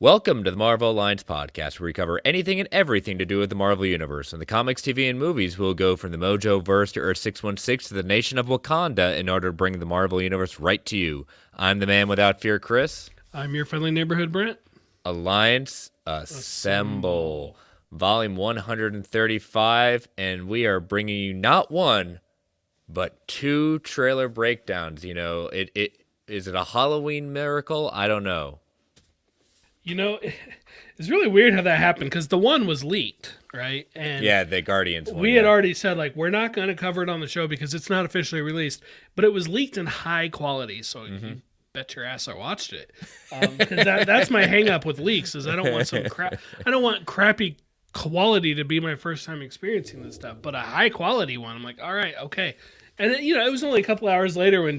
Welcome to the Marvel Alliance podcast, where we cover anything and everything to do with the Marvel Universe. In the comics, TV, and movies, we'll go from the Mojo verse to Earth 616 to the nation of Wakanda in order to bring the Marvel Universe right to you. I'm the man without fear, Chris. I'm your friendly neighborhood Brent. Alliance Assemble. Volume 135, and we are bringing you not one, but two trailer breakdowns. You know, is it a Halloween miracle? I don't know. You know, it's really weird how that happened because the one was leaked, right? And yeah, the Guardians one. We had already said, like, we're not going to cover it on the show because it's not officially released, but it was leaked in high quality, so you bet your ass I watched it. Because that's my hang up with leaks is I don't want I don't want crappy quality to be my first time experiencing this stuff, but a high quality one, I'm like, all right, okay. And then, it was only a couple hours later when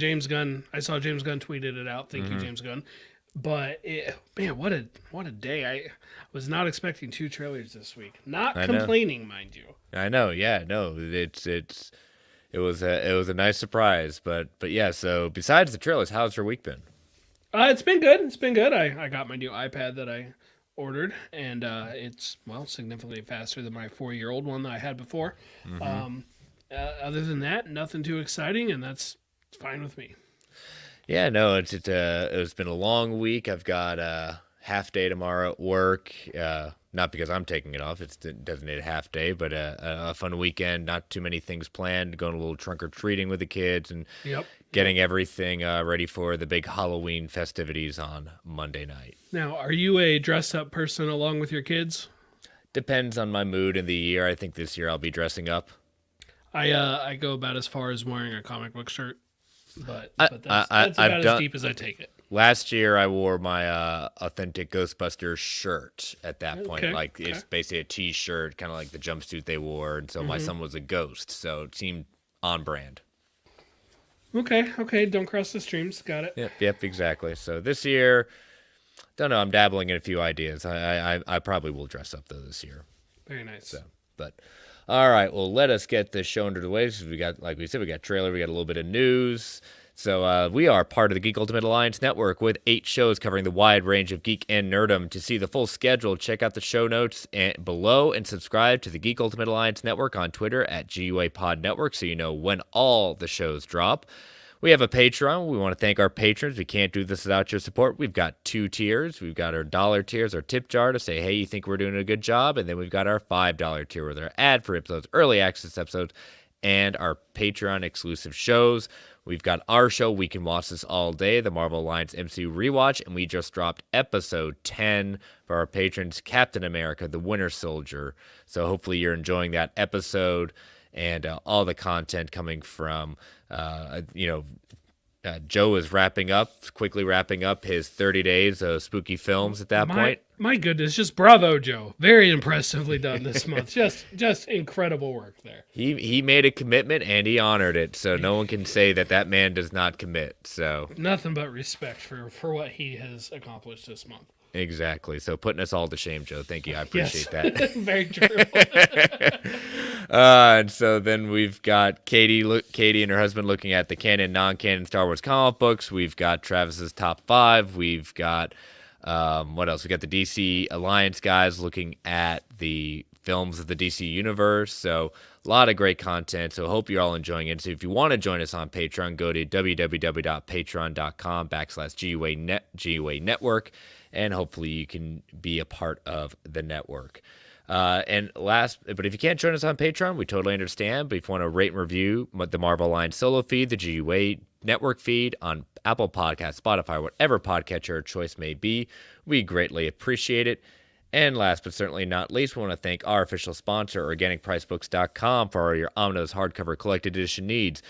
I saw James Gunn tweeted it out. Thank you, James Gunn. But man, what a day! I was not expecting two trailers this week. Not complaining, mind you. I know, yeah, no, it was a nice surprise, but yeah. So besides the trailers, how's your week been? It's been good. It's been good. I got my new iPad that I ordered, and it's significantly faster than my 4-year-old one that I had before. Other than that, nothing too exciting, and that's fine with me. Yeah, no, it's been a long week. I've got a half day tomorrow at work. Not because I'm taking it off; it's a designated half day, but a fun weekend. Not too many things planned. Going a little trunk or treating with the kids and getting everything ready for the big Halloween festivities on Monday night. Now, are you a dressed up person along with your kids? Depends on my mood in the year. I think this year I'll be dressing up. I go about as far as wearing a comic book shirt. But that's about as deep as I take it. Last year, I wore my authentic Ghostbusters shirt at that point. It's basically a T-shirt, kind of like the jumpsuit they wore. And so my son was a ghost, so it seemed on brand. Okay. Don't cross the streams. Got it. Yep, exactly. So this year, don't know. I'm dabbling in a few ideas. I probably will dress up, though, this year. Very nice. All right, well, let us get this show under the way. We got, like we said, we got trailer, we got a little bit of news. So we are part of the Geek Ultimate Alliance Network with 8 shows covering the wide range of geek and nerdom. To see the full schedule, check out the show notes below and subscribe to the Geek Ultimate Alliance Network on Twitter at GUA Pod Network so you know when all the shows drop. We have a Patreon. We want to thank our patrons. We can't do this without your support. We've got 2 tiers. We've got our $1 tiers, our tip jar to say, hey, you think we're doing a good job? And then we've got our $5 tier with our ad-free episodes, early access episodes, and our Patreon exclusive shows. We've got our show, We Can Watch This All Day, the Marvel Alliance MCU Rewatch, and we just dropped episode 10 for our patrons, Captain America, the Winter Soldier. So hopefully you're enjoying that episode and all the content coming from, Joe is quickly wrapping up his 30 days of spooky films at that point. My goodness, just bravo, Joe. Very impressively done this month. Just incredible work there. He made a commitment and he honored it, so no one can say that man does not commit. So nothing but respect for what he has accomplished this month. Exactly. So putting us all to shame, Joe. Thank you. I appreciate that. Very true. And so then we've got Katie and her husband looking at the canon, non-canon Star Wars comic books. We've got Travis's top 5. We've got what else? We got the DC Alliance guys looking at the films of the DC universe. So a lot of great content. So hope you're all enjoying it. So if you want to join us on Patreon, go to www.patreon.com/GUA Network. And hopefully you can be a part of the network. But if you can't join us on Patreon, we totally understand. But if you want to rate and review the Marvel Alliance solo feed, the GUA network feed on Apple Podcasts, Spotify, whatever podcatcher your choice may be, we greatly appreciate it. And last but certainly not least, we want to thank our official sponsor, OrganicPriceBooks.com, for all your omnibus hardcover collected edition needs.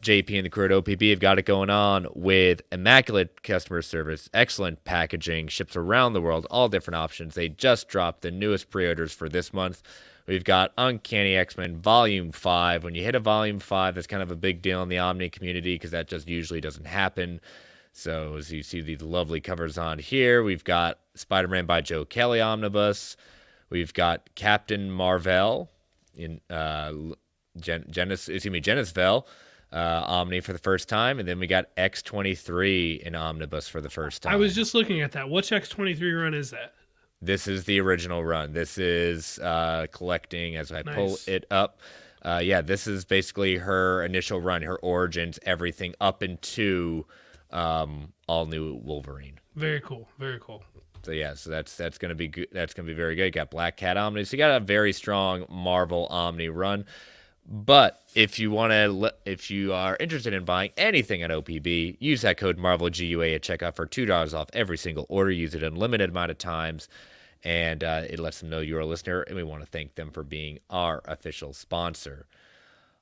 JP and the crew at OPB have got it going on with immaculate customer service, excellent packaging, ships around the world, all different options. They just dropped the newest pre-orders for this month. We've got Uncanny X-Men Volume 5. When you hit a Volume 5, that's kind of a big deal in the Omni community because that just usually doesn't happen. So as you see these lovely covers on here, we've got Spider-Man by Joe Kelly Omnibus. We've got Captain Marvel in Genesis Vell. Omni for the first time, and then we got X23 in Omnibus for the first time. I was just looking at that. Which X23 run is that? This is the original run. This is collecting as I pull Nice. it up. Yeah, this is basically her initial run, her origins, everything up into all new Wolverine. Very cool. Very cool. So yeah, so that's gonna be good. That's gonna be very good. You got Black Cat Omni, so you got a very strong Marvel Omni run. But if you are interested in buying anything on OPB, use that code MarvelGUA at checkout for $2 off every single order. Use it an unlimited amount of times, and it lets them know you're a listener. And we want to thank them for being our official sponsor.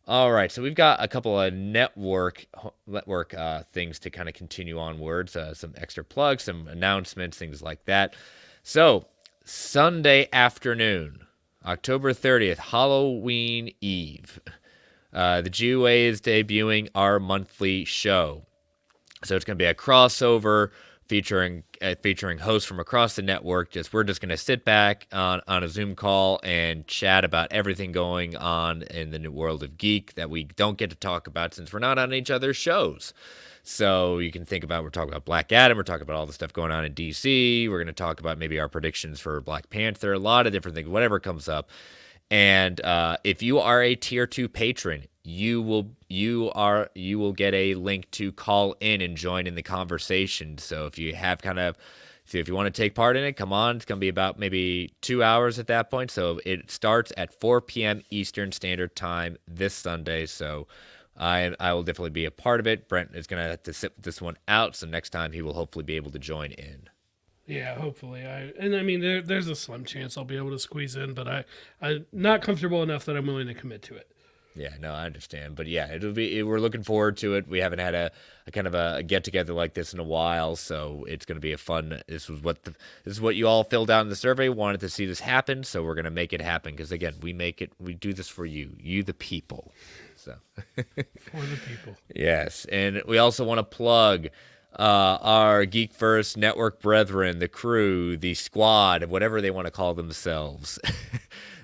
All right, so we've got a couple of network things to kind of continue onwards. Some extra plugs, some announcements, things like that. So Sunday afternoon, October 30th, Halloween Eve, the GUA is debuting our monthly show. So it's going to be a crossover featuring hosts from across the network. We're just going to sit back on a Zoom call and chat about everything going on in the new world of geek that we don't get to talk about since we're not on each other's shows. So you can think about, we're talking about Black Adam, we're talking about all the stuff going on in DC, we're going to talk about maybe our predictions for Black Panther, a lot of different things, whatever comes up. And if you are a tier 2 patron, you will get a link to call in and join in the conversation. So if you have if you want to take part in it, come on. It's going to be about maybe 2 hours at that point. So it starts at 4 p.m. Eastern Standard Time this Sunday. So I will definitely be a part of it. Brent is going to have to sit this one out. So next time he will hopefully be able to join in. Yeah, hopefully. There's a slim chance I'll be able to squeeze in, but I'm not comfortable enough that I'm willing to commit to it. Yeah, no, I understand. But yeah, we're looking forward to it. We haven't had a kind of a get together like this in a while, so it's going to be a fun. This is what you all filled out in the survey. Wanted to see this happen, so we're going to make it happen because again, we do this for you the people. So for the people. Yes, and we also want to plug our Geekverse network brethren, the crew, the squad, whatever they want to call themselves.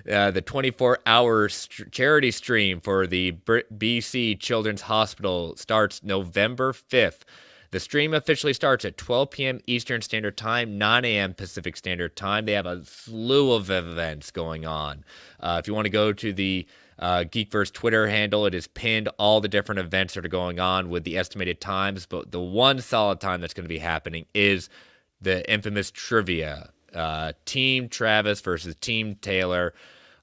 The 24-hour charity stream for the BC Children's Hospital starts November 5th. The stream officially starts at 12 p.m. Eastern Standard Time, 9 a.m. Pacific Standard Time. They have a slew of events going on. If you want to go to the Geekverse Twitter handle, it is pinned all the different events that are going on with the estimated times. But the one solid time that's going to be happening is the infamous trivia. Team Travis versus Team Taylor.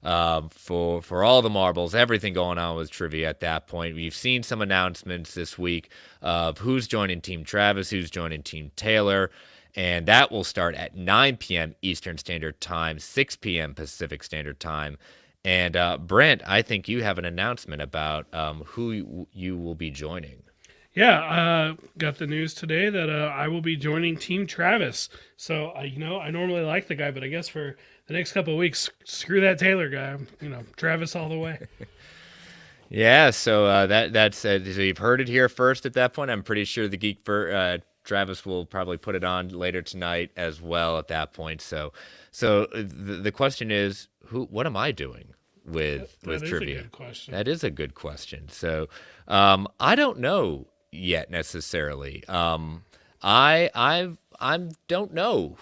For all the marbles, everything going on with trivia at that point. We've seen some announcements this week of who's joining Team Travis, who's joining Team Taylor, and that will start at 9 p.m. Eastern Standard Time, 6 p.m. Pacific Standard Time. And Brent, I think you have an announcement about who you will be joining. Yeah, got the news today that I will be joining Team Travis. So, I normally like the guy, but I guess for the next couple of weeks, screw that Taylor guy. Travis all the way. Yeah, so that's so you've heard it here first at that point. I'm pretty sure the Travis will probably put it on later tonight as well at that point. So the question is, what am I doing with trivia? That is a good question. That is a good question. So I don't know yet necessarily. I don't know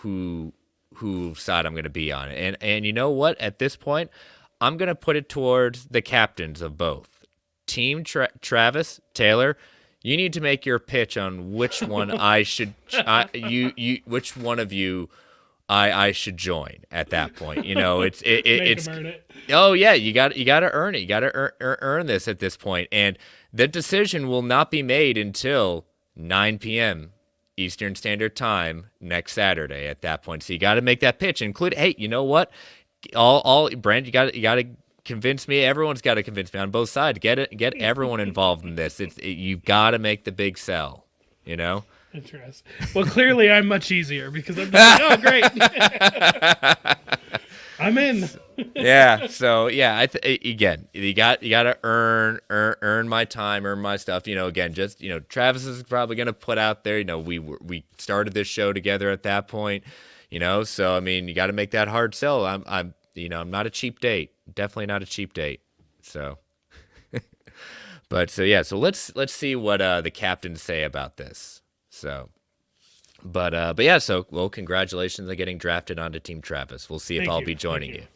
whose side I'm going to be on, and you know what? At this point, I'm going to put it towards the captains of both. Team Travis, Taylor, you need to make your pitch on which one I should which one of you I should join at that point. It's earn it. Oh yeah, you got to earn it. You got to earn this at this point, and the decision will not be made until 9 p.m. Eastern Standard Time next Saturday at that point. So you got to make that pitch. Include, hey, you know what? All Brent, you got to convince me. Everyone's got to convince me on both sides. Get everyone involved in this. You've got to make the big sell. Interesting. Well, clearly I'm much easier because I'm like, oh great, I'm in. Yeah. So yeah, again, you got to earn my time, earn my stuff. Again, just Travis is probably gonna put out there. We started this show together at that point. So I mean, you got to make that hard sell. I'm not a cheap date. Definitely not a cheap date. So. But so yeah, so let's see what the captains say about this. So, but yeah, so well, congratulations on getting drafted onto Team Travis. We'll see if Thank I'll you. be joining Thank you.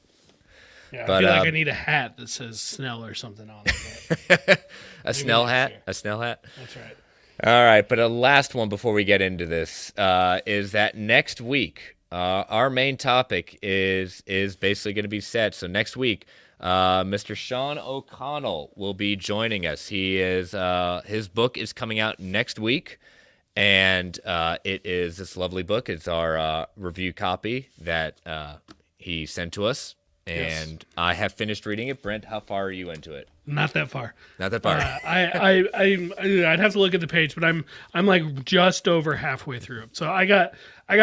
Yeah, But I feel like I need a hat that says Snell or something on it. a Snell hat, year. a Snell hat. That's right. All right, but a last one before we get into this is that next week our main topic is basically going to be set. So next week, Mr. Sean O'Connell will be joining us. He is his book is coming out next week, and it is this lovely book. It's our review copy that he sent to us, and Yes. I have finished reading it. Brent, how far are you into it? Not that far. Not that far. I'd have to look at the page, but I'm like just over halfway through. So I got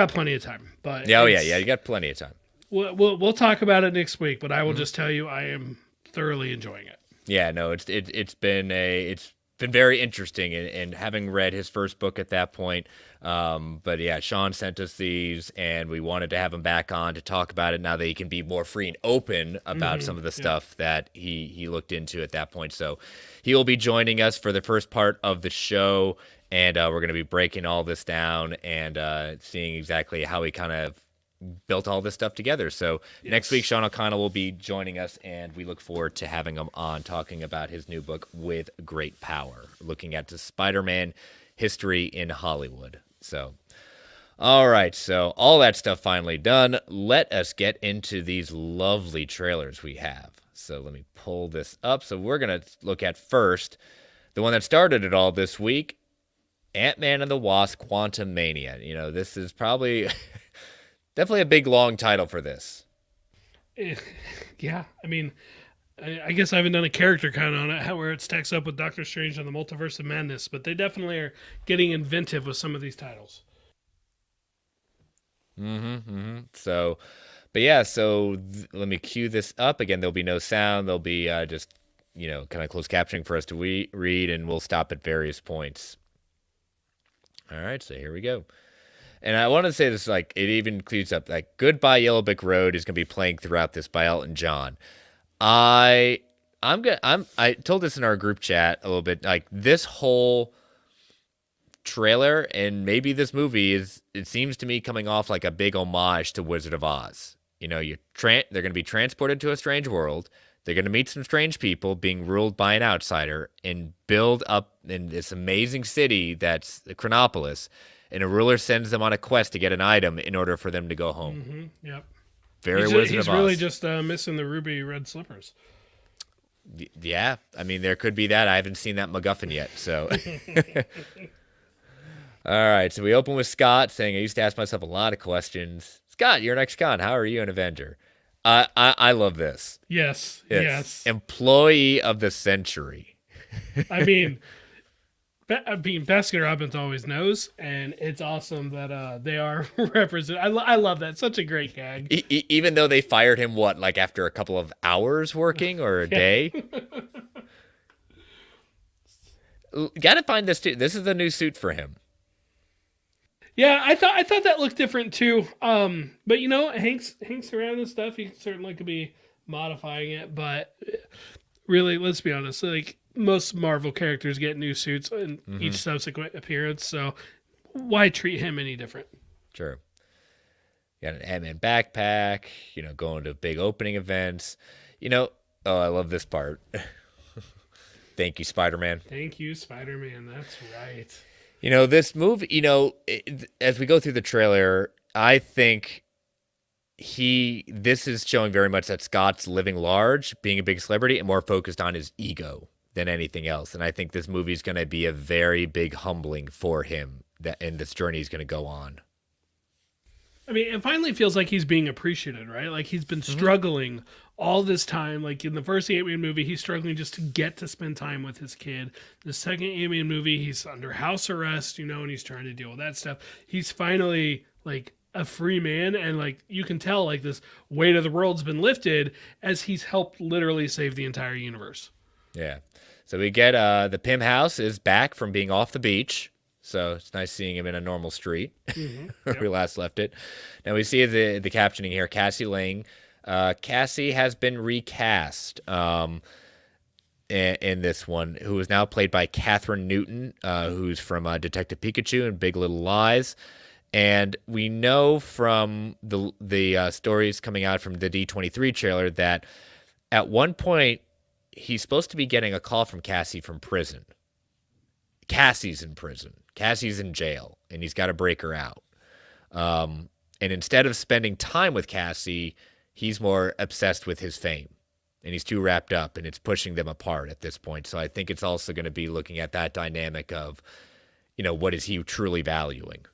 plenty of time. But yeah, you got plenty of time. We'll talk about it next week. But I will just tell you, I am thoroughly enjoying it. Yeah, no, it's been very interesting, and having read his first book at that point. But yeah, Sean sent us these, and we wanted to have him back on to talk about it now that he can be more free and open about some of the stuff that he looked into at that point. So he will be joining us for the first part of the show, and we're going to be breaking all this down and seeing exactly how he kind of built all this stuff together. So next week, Sean O'Connell will be joining us, and we look forward to having him on talking about his new book, With Great Power, looking at the Spider-Man history in Hollywood. So, all right, so all that stuff finally done. Let us get into these lovely trailers we have. So let me pull this up. So we're going to look at first the one that started it all this week, Ant-Man and the Wasp Quantumania. You know, this is probably definitely a big, long title for this. Yeah, I mean, I guess I haven't done a character count on it, where it stacks up with Doctor Strange and the Multiverse of Madness, but they definitely are getting inventive with some of these titles. So, but yeah, so let me cue this up. Again, there'll be no sound. There'll be just, kind of closed captioning for us to read, and we'll stop at various points. All right, so here we go. And I want to say this, like, it even includes up, like, Goodbye Yellow Brick Road is going to be playing throughout this by Elton John. I told this in our group chat a little bit, like, this whole trailer and maybe this movie it seems to me coming off like a big homage to Wizard of Oz. They're going to be transported to a strange world. They're going to meet some strange people being ruled by an outsider and build up in this amazing city that's the Chronopolis. And a ruler sends them on a quest to get an item in order for them to go home. Yep. Very Wizard of Oz. He's really just missing the ruby red slippers. Yeah, I mean, there could be that. I haven't seen that MacGuffin yet, so. All right, so we open with Scott saying, I used to ask myself a lot of questions. Scott, you're an ex-con. How are you an Avenger? I love this. Yes, It's yes. Employee of the Century. I mean, Baskin Robbins always knows, and it's awesome that they are represented. I love that. Such a great gag. Even though they fired him, like after a couple of hours working or a day? Got to find this too. This is a new suit for him. Yeah, I thought that looked different too. But Hank's around and stuff. He certainly could be modifying it, but really, let's be honest. Like, most Marvel characters get new suits in each subsequent appearance, so why treat him any different? Sure. Got an Ant-Man backpack, going to big opening events. Oh, I love this part. Thank you, Spider-Man. Thank you, Spider-Man. That's right. This movie, as we go through the trailer, I think this is showing very much that Scott's living large, being a big celebrity, and more focused on his ego than anything else. And I think this movie is going to be a very big humbling for him, and this journey is going to go on. I mean, it finally feels like he's being appreciated, right? Like, he's been struggling all this time. Like, in the first Ant-Man movie, he's struggling just to get to spend time with his kid. The second Ant-Man movie, he's under house arrest, and he's trying to deal with that stuff. He's finally, like, a free man, and, like, you can tell, like, this weight of the world's been lifted as he's helped literally save the entire universe. Yeah. So we get the Pym house is back from being off the beach. So it's nice seeing him in a normal street where we last left it. Now we see the captioning here. Cassie Lang. Cassie has been recast. in this one, who is now played by Catherine Newton, who's from Detective Pikachu and Big Little Lies. And we know from the stories coming out from the D23 trailer that at one point he's supposed to be getting a call from Cassie from prison. Cassie's in prison. Cassie's in jail, and he's got to break her out. And instead of spending time with Cassie, he's more obsessed with his fame. And he's too wrapped up, and it's pushing them apart at this point. So I think it's also going to be looking at that dynamic of, what is he truly valuing?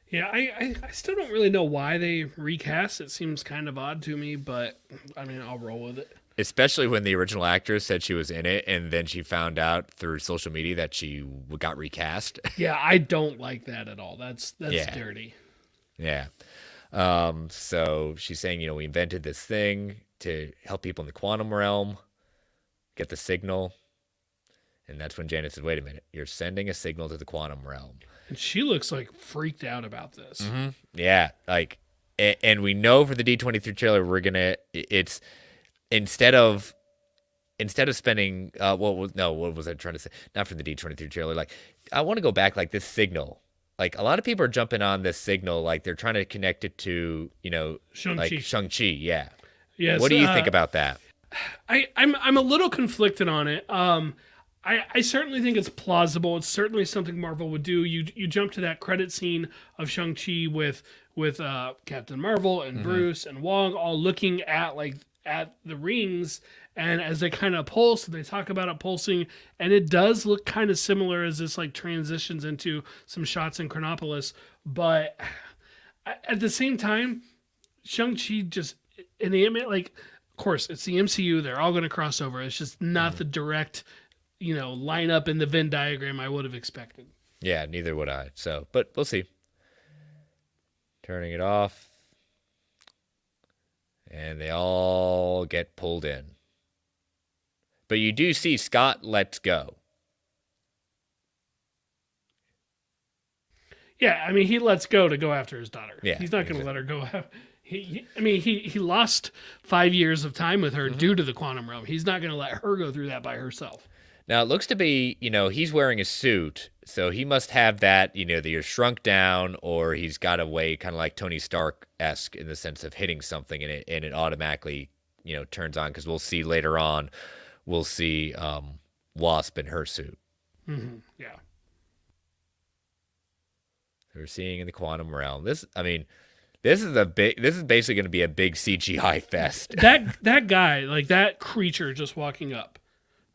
Yeah, I still don't really know why they recast. It seems kind of odd to me, but I mean, I'll roll with it. Especially when the original actress said she was in it, and then she found out through social media that she got recast. Yeah, I don't like that at all. That's dirty. Yeah. So she's saying, we invented this thing to help people in the quantum realm get the signal. And that's when Janet said, wait a minute, you're sending a signal to the quantum realm. And she looks like freaked out about this. Mm-hmm. Yeah. And we know for the D23 trailer, it's instead of spending, what was I trying to say? Not for the D23 trailer. I want to go back, this signal. A lot of people are jumping on this signal, they're trying to connect it to, Shang-Chi. Shang-Chi, yeah. Yes. What do you think about that? I'm a little conflicted on it. I certainly think it's plausible. It's certainly something Marvel would do. You jump to that credit scene of Shang-Chi with Captain Marvel and Bruce and Wong all looking at the rings, and as they kind of pulse, they talk about it pulsing, and it does look kind of similar as this transitions into some shots in Chronopolis. But at the same time, Shang-Chi just in the of course it's the MCU, they're all going to cross over. It's just not the direct line up in the Venn diagram I would have expected. Yeah, neither would I. So, but we'll see. Turning it off. And they all get pulled in. But you do see Scott lets go. Yeah, I mean, he lets go to go after his daughter. Yeah, he's not going to let her go. He lost 5 years of time with her due to the quantum realm. He's not going to let her go through that by herself. Now, it looks to be, he's wearing a suit, so he must have that, that you're shrunk down, or he's got a way kind of like Tony Stark-esque in the sense of hitting something, and it automatically, turns on, because we'll see later on, Wasp in her suit. Mm-hmm. Yeah. We're seeing in the quantum realm. This is basically going to be a big CGI fest. That guy, that creature just walking up.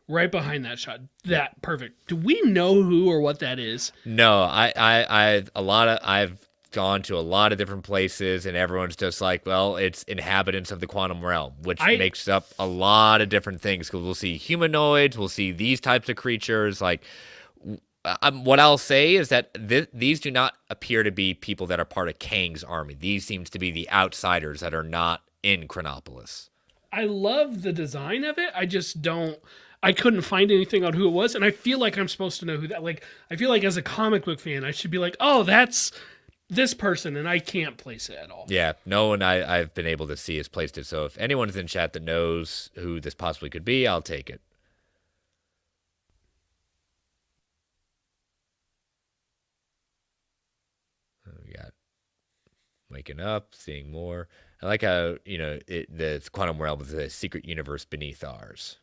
Right behind that shot, that perfect. Do we know who or what that is? No, I've gone to a lot of different places, and everyone's just like, well, it's inhabitants of the quantum realm, which makes up a lot of different things. Because we'll see humanoids, we'll see these types of creatures. What I'll say is that these do not appear to be people that are part of Kang's army. These seems to be the outsiders that are not in Chronopolis. I love the design of it. I just don't. I couldn't find anything on who it was, and I feel like I'm supposed to know who that. I feel like as a comic book fan, I should be like, oh, that's this person, and I can't place it at all. Yeah, no one I've been able to see has placed it. So if anyone's in chat that knows who this possibly could be, I'll take it. We got waking up, seeing more. I like how the quantum realm is a secret universe beneath ours.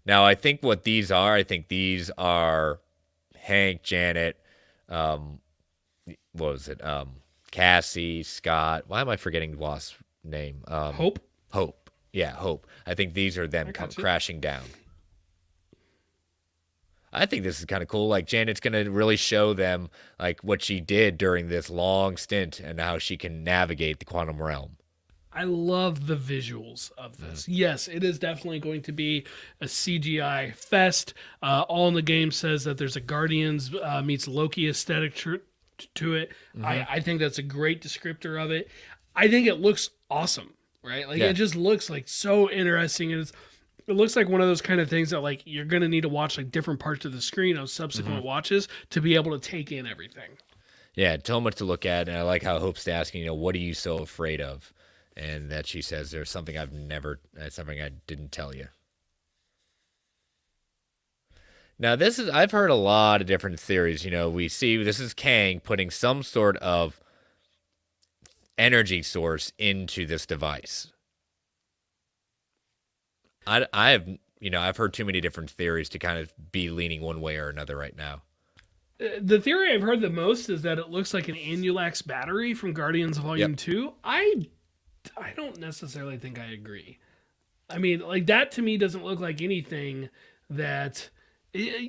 Now, I think these are Hank, Janet, what was it? Cassie, Scott. Why am I forgetting Wasp's name? Hope? Hope. Yeah, Hope. I think these are them crashing down. I think this is kind of cool. Janet's going to really show them, what she did during this long stint and how she can navigate the quantum realm. I love the visuals of this. Yes, it is definitely going to be a CGI fest. All in the game says that there's a Guardians meets Loki aesthetic to it. I think that's a great descriptor of it. I think it looks awesome, right? It just looks so interesting. And it looks like one of those kind of things that you're going to need to watch different parts of the screen of subsequent watches to be able to take in everything. Yeah, so much to look at. And I like how Hope's asking, what are you so afraid of? And that she says, there's something something I didn't tell you. Now, I've heard a lot of different theories. We see this is Kang putting some sort of energy source into this device. I have, I've heard too many different theories to kind of be leaning one way or another right now. The theory I've heard the most is that it looks like an Annulax battery from Guardians Volume 2. I don't necessarily think I agree. I mean, like, that to me doesn't look like anything that...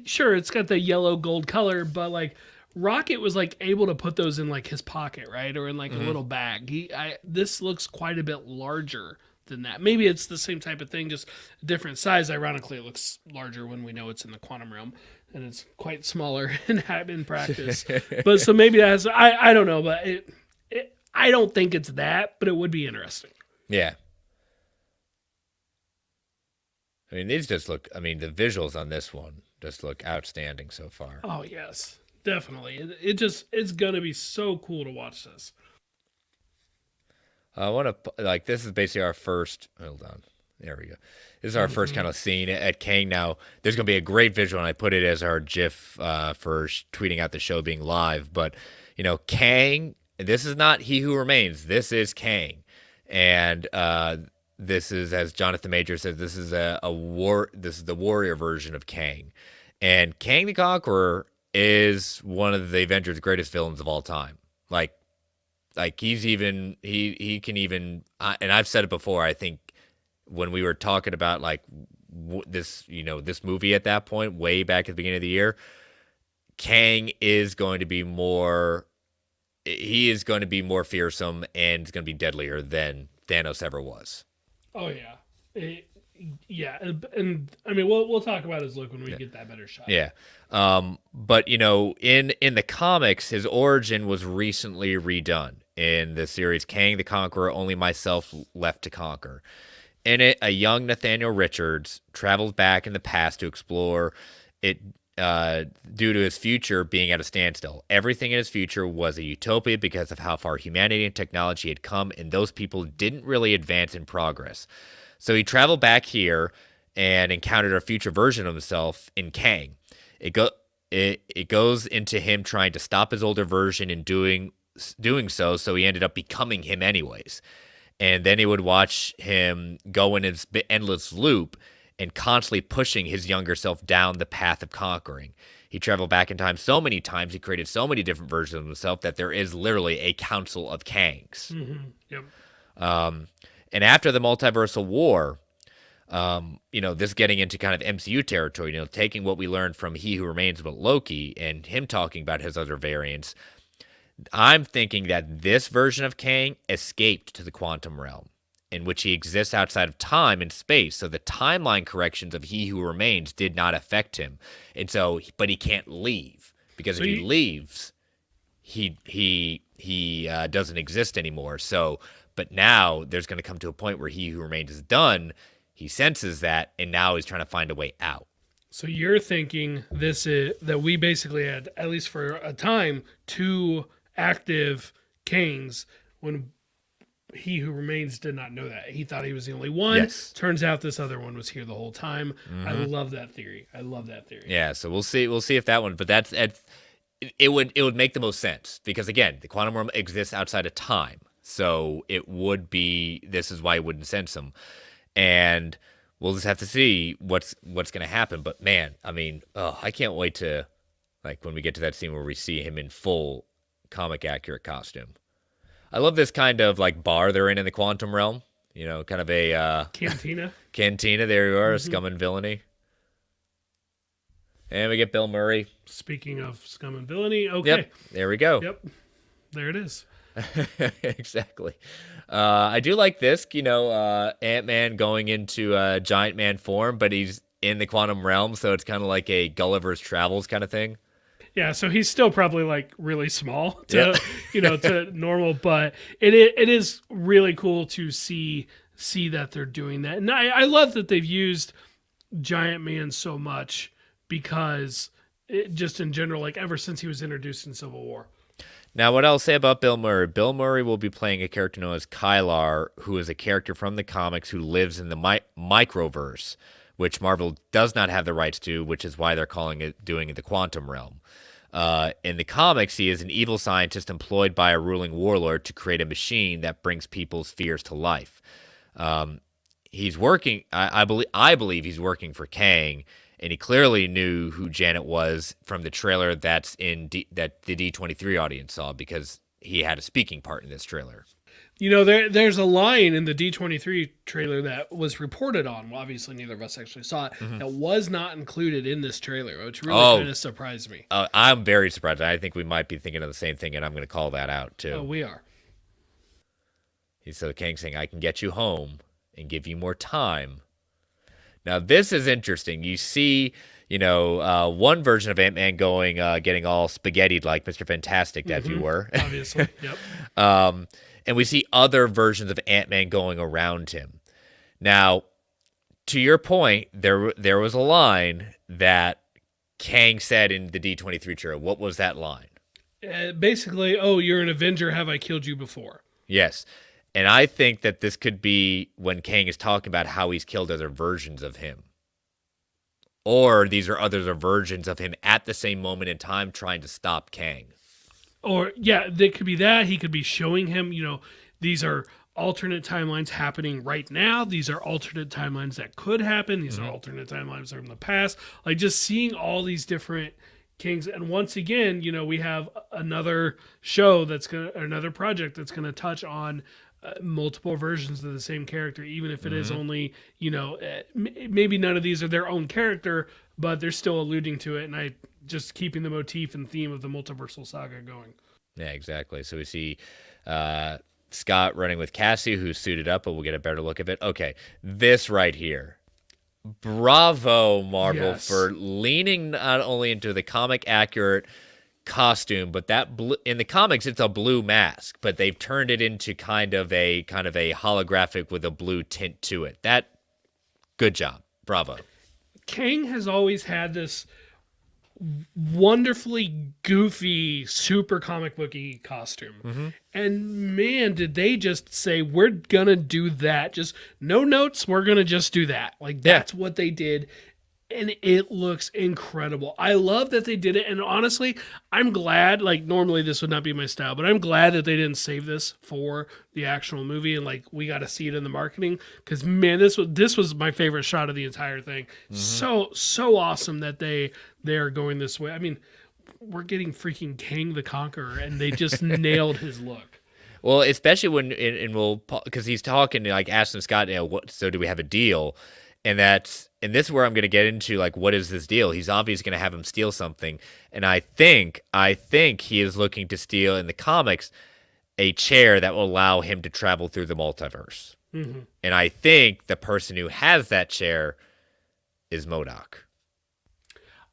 Sure, it's got the yellow gold color, but like Rocket was like able to put those in like his pocket, right, or in like a little bag. This looks quite a bit larger than that. Maybe it's the same type of thing, just a different size. Ironically, it looks larger when we know it's in the quantum realm, and it's quite smaller in practice. But so maybe that's I don't know, but I don't think it's that, but it would be interesting. Yeah. I mean, these just look. I mean, the visuals on this one just look outstanding so far. Oh yes, definitely. It's gonna be so cool to watch this. I want to this is basically our first. Hold on, there we go. This is our first kind of scene at Kang. Now, there's gonna be a great visual, and I put it as our GIF for tweeting out the show being live. But Kang. This is not He Who Remains. This is Kang, and this is, as Jonathan Major says, this is This is the warrior version of Kang, and Kang the Conqueror is one of the Avengers' greatest villains of all time. Like he's even he can even, and I've said it before. I think when we were talking about this movie at that point, way back at the beginning of the year, Kang is going to be more. He is going to be more fearsome and is going to be deadlier than Thanos ever was. Oh yeah, yeah, and I mean we'll talk about his look when we get that better shot. Yeah, but in the comics, his origin was recently redone in the series Kang the Conqueror: Only Myself Left to Conquer. In it, a young Nathaniel Richards travels back in the past to explore it. Due to his future being at a standstill. Everything in his future was a utopia because of how far humanity and technology had come, and those people didn't really advance in progress. So he traveled back here and encountered a future version of himself in Kang. It goes into him trying to stop his older version and doing so he ended up becoming him anyways. And then he would watch him go in his endless loop and constantly pushing his younger self down the path of conquering. He traveled back in time so many times, he created so many different versions of himself that there is literally a council of Kangs. Mm-hmm. Yep. And after the multiversal war, this getting into kind of MCU territory, taking what we learned from He Who Remains with Loki and him talking about his other variants, I'm thinking that this version of Kang escaped to the quantum realm, in which he exists outside of time and space. So the timeline corrections of He Who Remains did not affect him. And so, but he can't leave, because if he leaves, he doesn't exist anymore. So, but now there's going to come to a point where He Who Remains is done. He senses that, and now he's trying to find a way out. So you're thinking that we basically had, at least for a time, 2 active Kangs when He Who Remains did not know that. He thought he was the only one. Yes. Turns out this other one was here the whole time. Mm-hmm. I love that theory. Yeah, so we'll see if that one, but it would make the most sense, because again, the quantum realm exists outside of time. So it would be, this is why it wouldn't sense him. And we'll just have to see what's going to happen. But man, I mean, I can't wait to, when we get to that scene where we see him in full comic accurate costume. I love this kind of bar they're in the quantum realm. Kind of a cantina. Cantina. There you are, Scum and Villainy. And we get Bill Murray. Speaking of Scum and Villainy, okay. Yep, there we go. Yep, there it is. Exactly. I do like this. Ant-Man going into Giant Man form, but he's in the quantum realm, so it's kind of like a Gulliver's Travels kind of thing. Yeah, so he's still probably really small to to normal, but it is really cool to see that they're doing that. And I love that they've used Giant Man so much, because just in general, ever since he was introduced in Civil War. Now, what I'll say about Bill Murray will be playing a character known as Kylar, who is a character from the comics who lives in the microverse, which Marvel does not have the rights to, which is why they're doing it the quantum realm. In the comics, he is an evil scientist employed by a ruling warlord to create a machine that brings people's fears to life. He's working. I believe he's working for Kang, and he clearly knew who Janet was from the trailer that the D23 audience saw, because he had a speaking part in this trailer. You know, there's a line in the D23 trailer that was reported on. Well, obviously, neither of us actually saw it. That was not included in this trailer, which really kind of surprised me. I'm very surprised. I think we might be thinking of the same thing, and I'm going to call that out, too. Oh, we are. So Kang saying, I can get you home and give you more time. Now, this is interesting. You see, one version of Ant-Man getting all spaghettied like Mr. Fantastic, as you were. Obviously, yep. And we see other versions of Ant-Man going around him. Now, to your point, there was a line that Kang said in the D23 trailer. What was that line? Basically, oh, you're an Avenger. Have I killed you before? Yes. And I think that this could be when Kang is talking about how he's killed other versions of him. Or these are other versions of him at the same moment in time trying to stop Kang. Or, yeah, there could be that. He could be showing him, these are alternate timelines happening right now. These are alternate timelines that could happen. These are alternate timelines from the past. Like, just seeing all these different Kings. And once again, we have another show another project that's going to touch on multiple versions of the same character, even if it is only, maybe none of these are their own character, but they're still alluding to it. And just keeping the motif and theme of the multiversal saga going. Yeah, exactly. So we see Scott running with Cassie, who's suited up, but we'll get a better look of it. Okay, this right here. Bravo, Marvel, for leaning not only into the comic accurate costume, but that in the comics it's a blue mask, but they've turned it into kind of a holographic with a blue tint to it. Good job. Bravo. Kang has always had this wonderfully goofy, super comic booky costume. And man, did they just say, we're gonna do that. Just no notes, we're gonna just do that. Like, that's what they did. And it looks incredible. I love that they did it. And honestly, I'm glad, like, normally this would not be my style, but I'm glad that they didn't save this for the actual movie. And, like, we got to see it in the marketing. Because, man, this was my favorite shot of the entire thing. So awesome that they're going this way. I mean, we're getting freaking Kang the Conqueror, and they just nailed his look. Well, especially when, because he's talking to, like, Ashton Scott, so do we have a deal? And this is where I'm going to get into, like, what is this deal? He's obviously going to have him steal something. And I think he is looking to steal, in the comics, a chair that will allow him to travel through the multiverse. And I think the person who has that chair is MODOK.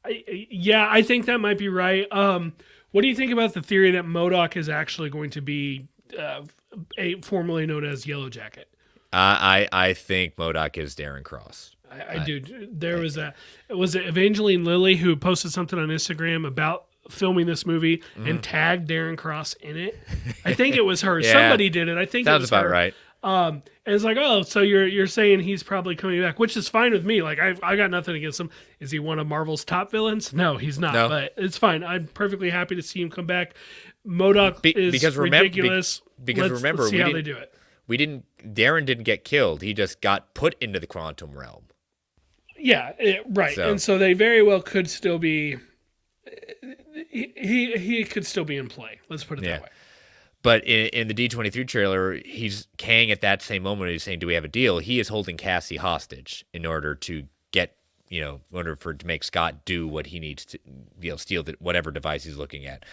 I think that might be right. What do you think about the theory that MODOK is actually going to be formerly known as Yellow Jacket? I think MODOK is Darren Cross. I do. There was was it Evangeline Lilly who posted something on Instagram about filming this movie and tagged Darren Cross in it? I think it was her. Somebody did it. I think sounds it was about her. Right. And it's like, oh, so you're saying he's probably coming back, which is fine with me. Like, I got nothing against him. Is he one of Marvel's top villains? No, he's not. No. But it's fine. I'm perfectly happy to see him come back. MODOK is ridiculous. Remember, let's see how they do it. Darren didn't get killed. He just got put into the quantum realm. Yeah, right. And so they very well could still be. He could still be in play. Let's put it that way. But in the D23 trailer, he's Kang at that same moment. He's saying, "Do we have a deal?" He is holding Cassie hostage in order to get, to make Scott do what he needs to, steal whatever device he's looking at.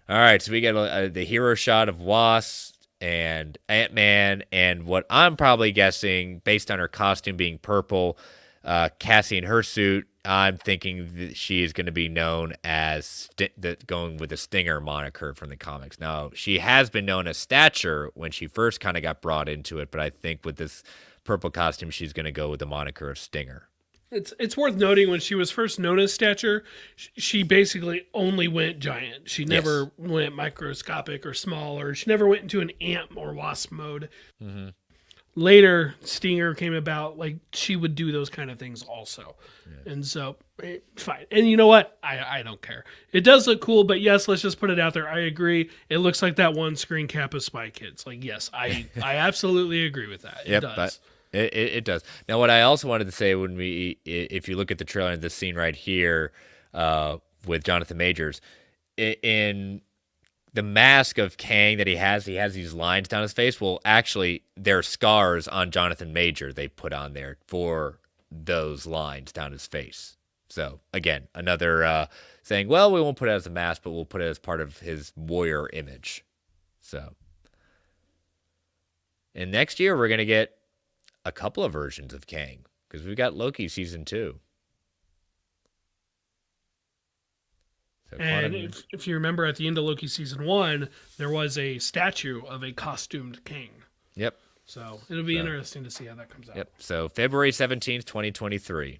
All right, so we get the hero shot of Wasp and Ant-Man, and what I'm probably guessing, based on her costume being purple, Cassie in her suit, I'm thinking that she is going to be known as going with the Stinger moniker from the comics. Now, she has been known as Stature when she first kind of got brought into it, but I think with this purple costume, she's going to go with the moniker of Stinger. It's worth noting, when she was first known as Stature, she basically only went giant. She never went microscopic or small, or she never went into an ant or wasp mode. later Stinger came about, like she would do those kind of things also. And so fine. And you know what? I don't care. It does look cool, but yes, let's just put it out there. I agree. It looks like that one screen cap of Spy Kids. Like, yes, I absolutely agree with that. It does. But it does. Now, what I also wanted to say if you look at the trailer and this scene right here with Jonathan Majors, in the mask of Kang that he has these lines down his face. Well, actually, there are scars on Jonathan Major they put on there for those lines down his face. So, again, another saying, well, we won't put it as a mask, but we'll put it as part of his warrior image. So, and next year, we're going to get a couple of versions of Kang, because we've got Loki season 2. So and if you remember, at the end of Loki season 1, there was a statue of a costumed Kang. Yep. So it'll be interesting to see how that comes out. Yep. So February 17th, 2023.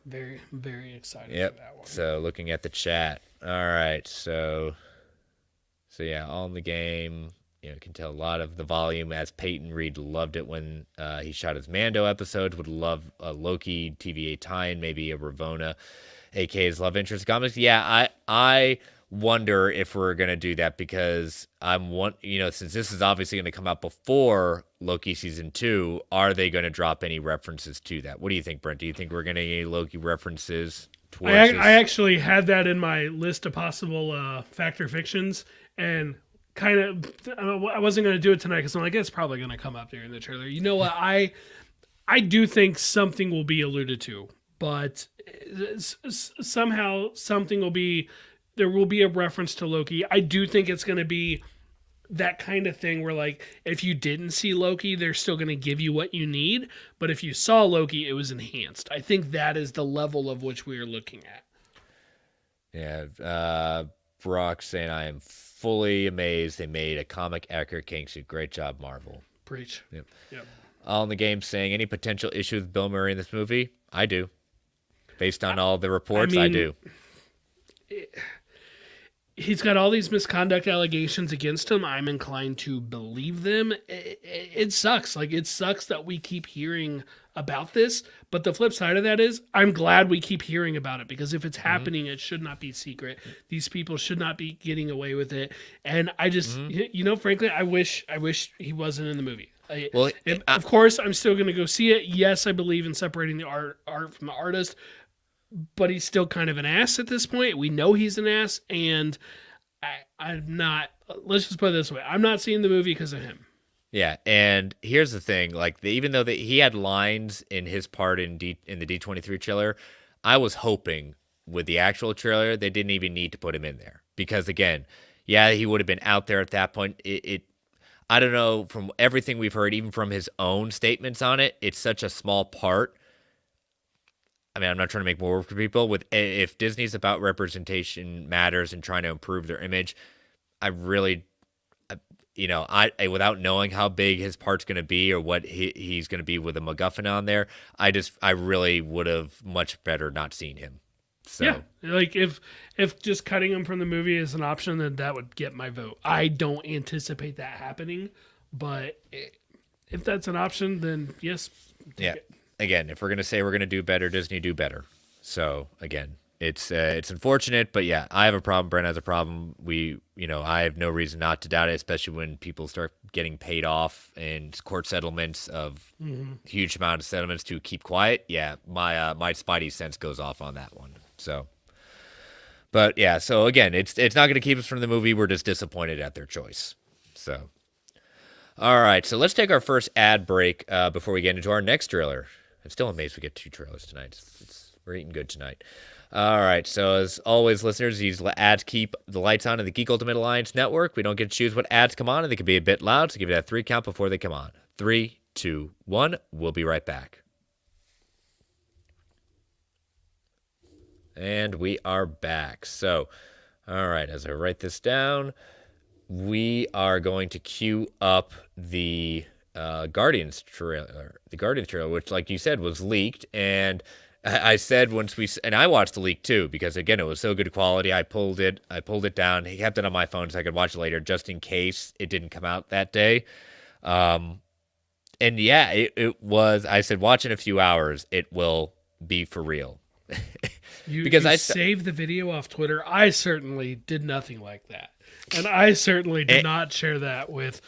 Very, very excited Yep. for that one. So looking at the chat. All right. So yeah, all in the game. You can tell a lot of the volume, as Peyton Reed loved it when he shot his Mando episodes, would love a Loki TVA tie-in, maybe a Ravonna, aka his love interest comics. Yeah, I wonder if we're going to do that, because since this is obviously going to come out before Loki season 2, are they going to drop any references to that? What do you think, Brent? Do you think we're going to get any Loki references towards this? I actually had that in my list of possible fact or fictions, and kind of I wasn't going to do it tonight because I'm like, it's probably going to come up there in the trailer. You know what? I do think something will be alluded to, but somehow something will be. There will be a reference to Loki. I do think it's going to be that kind of thing where, like, if you didn't see Loki, they're still going to give you what you need. But if you saw Loki, it was enhanced. I think that is the level of which we are looking at. Yeah. Brock saying, I am fully amazed they made a comic accurate Kang suit. Great job, Marvel. Preach. Yep. Yep. All in the game saying, any potential issue with Bill Murray in this movie? I do. Based on all the reports, I do. He's got all these misconduct allegations against him. I'm inclined to believe them. It sucks. Like, it sucks that we keep hearing about this. But the flip side of that is, I'm glad we keep hearing about it, because if it's happening, it should not be secret. These people should not be getting away with it. And I just, frankly, I wish he wasn't in the movie. Of course, I'm still going to go see it. Yes, I believe in separating the art from the artist. But he's still kind of an ass at this point. We know he's an ass, and I'm not. Let's just put it this way: I'm not seeing the movie because of him. Yeah, and here's the thing: like, even though he had lines in his part in the D23 trailer, I was hoping with the actual trailer they didn't even need to put him in there, because again, yeah, he would have been out there at that point. I don't know, from everything we've heard, even from his own statements on it, it's such a small part. I mean, I'm not trying to make more work for people. If Disney's about representation matters and trying to improve their image, I really, without knowing how big his part's going to be or what he's going to be with a MacGuffin on there, I really would have much better not seen him. So. Yeah, like if just cutting him from the movie is an option, then that would get my vote. I don't anticipate that happening, but if that's an option, then yes. Yeah. Again, if we're going to say we're going to do better, Disney, do better. So, again, it's unfortunate, but yeah, I have a problem. Brent has a problem. I have no reason not to doubt it, especially when people start getting paid off and court settlements of huge amount of settlements to keep quiet. Yeah, my spidey sense goes off on that one. So, but yeah, so again, it's not going to keep us from the movie. We're just disappointed at their choice. So, all right, so let's take our first ad break before we get into our next trailer. I'm still amazed we get 2 trailers tonight. We're eating good tonight. All right, so as always, listeners, these ads keep the lights on in the Geek Ultimate Alliance Network. We don't get to choose what ads come on, and they can be a bit loud, so give it that 3 count before they come on. 3, 2, 1. We'll be right back. And we are back. So, all right, as I write this down, we are going to queue up the Guardians trailer, which, like you said, was leaked, and I said and I watched the leak too, because again, it was so good quality. I pulled it down. He kept it on my phone so I could watch it later, just in case it didn't come out that day. And yeah, it was, I said, watch in a few hours, it will be for real. Because I saved the video off Twitter. I certainly did nothing like that. And I certainly did not share that with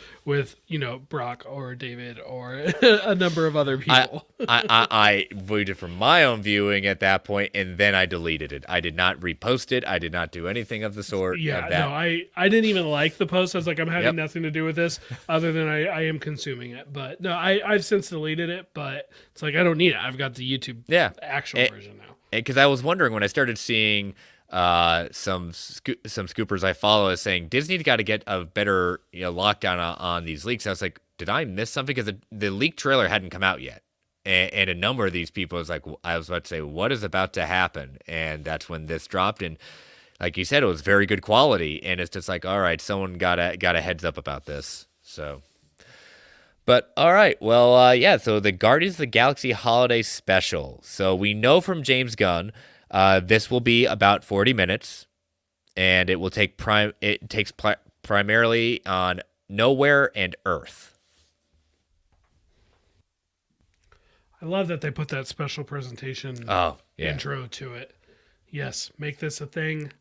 Brock or David or a number of other people. I waited for my own viewing at that point, and then I deleted it. I did not repost it. I did not do anything of the sort. Yeah, no, I didn't even like the post. I was like, I'm having nothing to do with this other than I am consuming it. But no, I've since deleted it, but it's like I don't need it. I've got the YouTube actual version now. Because I was wondering when I started seeing some scoopers I follow saying Disney's got to get a better lockdown on these leaks. I was like, did I miss something? Because the leak trailer hadn't come out yet, and a number of these people was like, I was about to say, what is about to happen? And that's when this dropped, and like you said, it was very good quality, and it's just like, all right, someone got a heads up about this, so. But all right, well, so the Guardians of the Galaxy Holiday Special. So we know from James Gunn. This will be about 40 minutes, and it will take primarily on Nowhere and Earth. I love that they put that special presentation intro to it. Yes, make this a thing.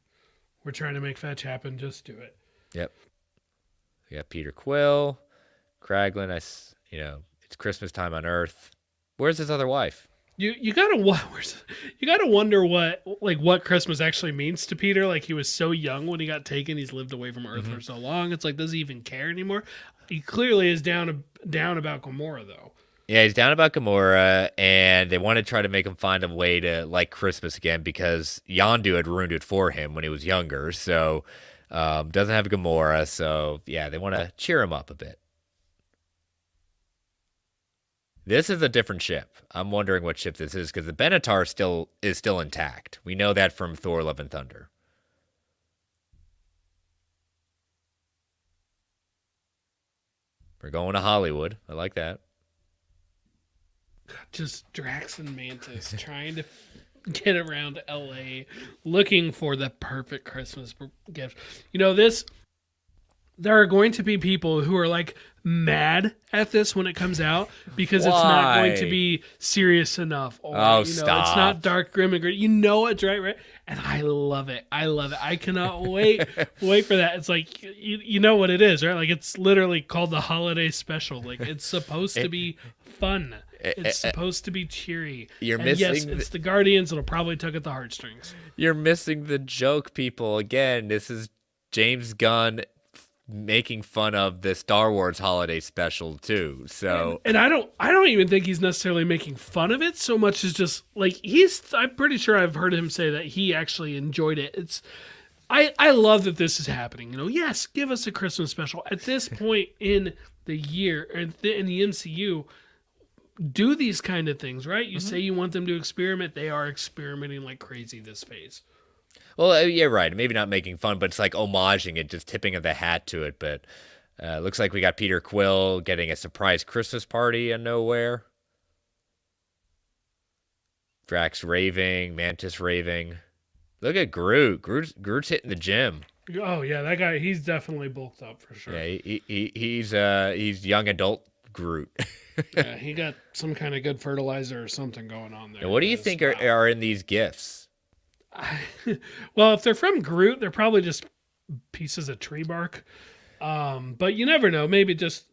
We're trying to make fetch happen. Just do it. Yep. We got Peter Quill, Kraglin. It's Christmas time on Earth. Where's his other wife? You gotta wonder what Christmas actually means to Peter. Like, he was so young when he got taken. He's lived away from Earth for so long. It's like, does he even care anymore? He clearly is down about Gamora, though. Yeah, he's down about Gamora, and they want to try to make him find a way to like Christmas again because Yondu had ruined it for him when he was younger. So doesn't have Gamora. So yeah, they want to cheer him up a bit. This is a different ship. I'm wondering what ship this is because the Benatar is still intact. We know that from Thor: Love and Thunder. We're going to Hollywood. I like that. Just Drax and Mantis trying to get around LA, looking for the perfect Christmas gift. There are going to be people who are like mad at this when it comes out because it's not going to be serious enough. Or, stop. It's not dark, grim, and gritty. It's right. And I love it. I cannot wait for that. It's like, you know what it is, right? Like, it's literally called the Holiday Special. Like, it's supposed to be fun. It's supposed to be cheery. Yes, it's the Guardians. It'll probably tug at the heartstrings. You're missing the joke, people. Again, this is James Gunn making fun of the Star Wars Holiday Special too. So, and I don't even think he's necessarily making fun of it so much as just like I'm pretty sure I've heard him say that he actually enjoyed it. I love that this is happening. Yes, give us a Christmas special at this point in the year in the MCU. Do these kind of things, right? You say you want them to experiment. They are experimenting like crazy this phase. Well, yeah, right. Maybe not making fun, but it's like homaging it, just tipping of the hat to it. But looks like we got Peter Quill getting a surprise Christmas party out nowhere. Drax raving, Mantis raving. Look at Groot. Groot's hitting the gym. Oh yeah, that guy. He's definitely bulked up for sure. Yeah, he's young adult Groot. Yeah, he got some kind of good fertilizer or something going on there. Now, what do you think are in these gifts? Well, if they're from Groot, they're probably just pieces of tree bark. But you never know. Maybe just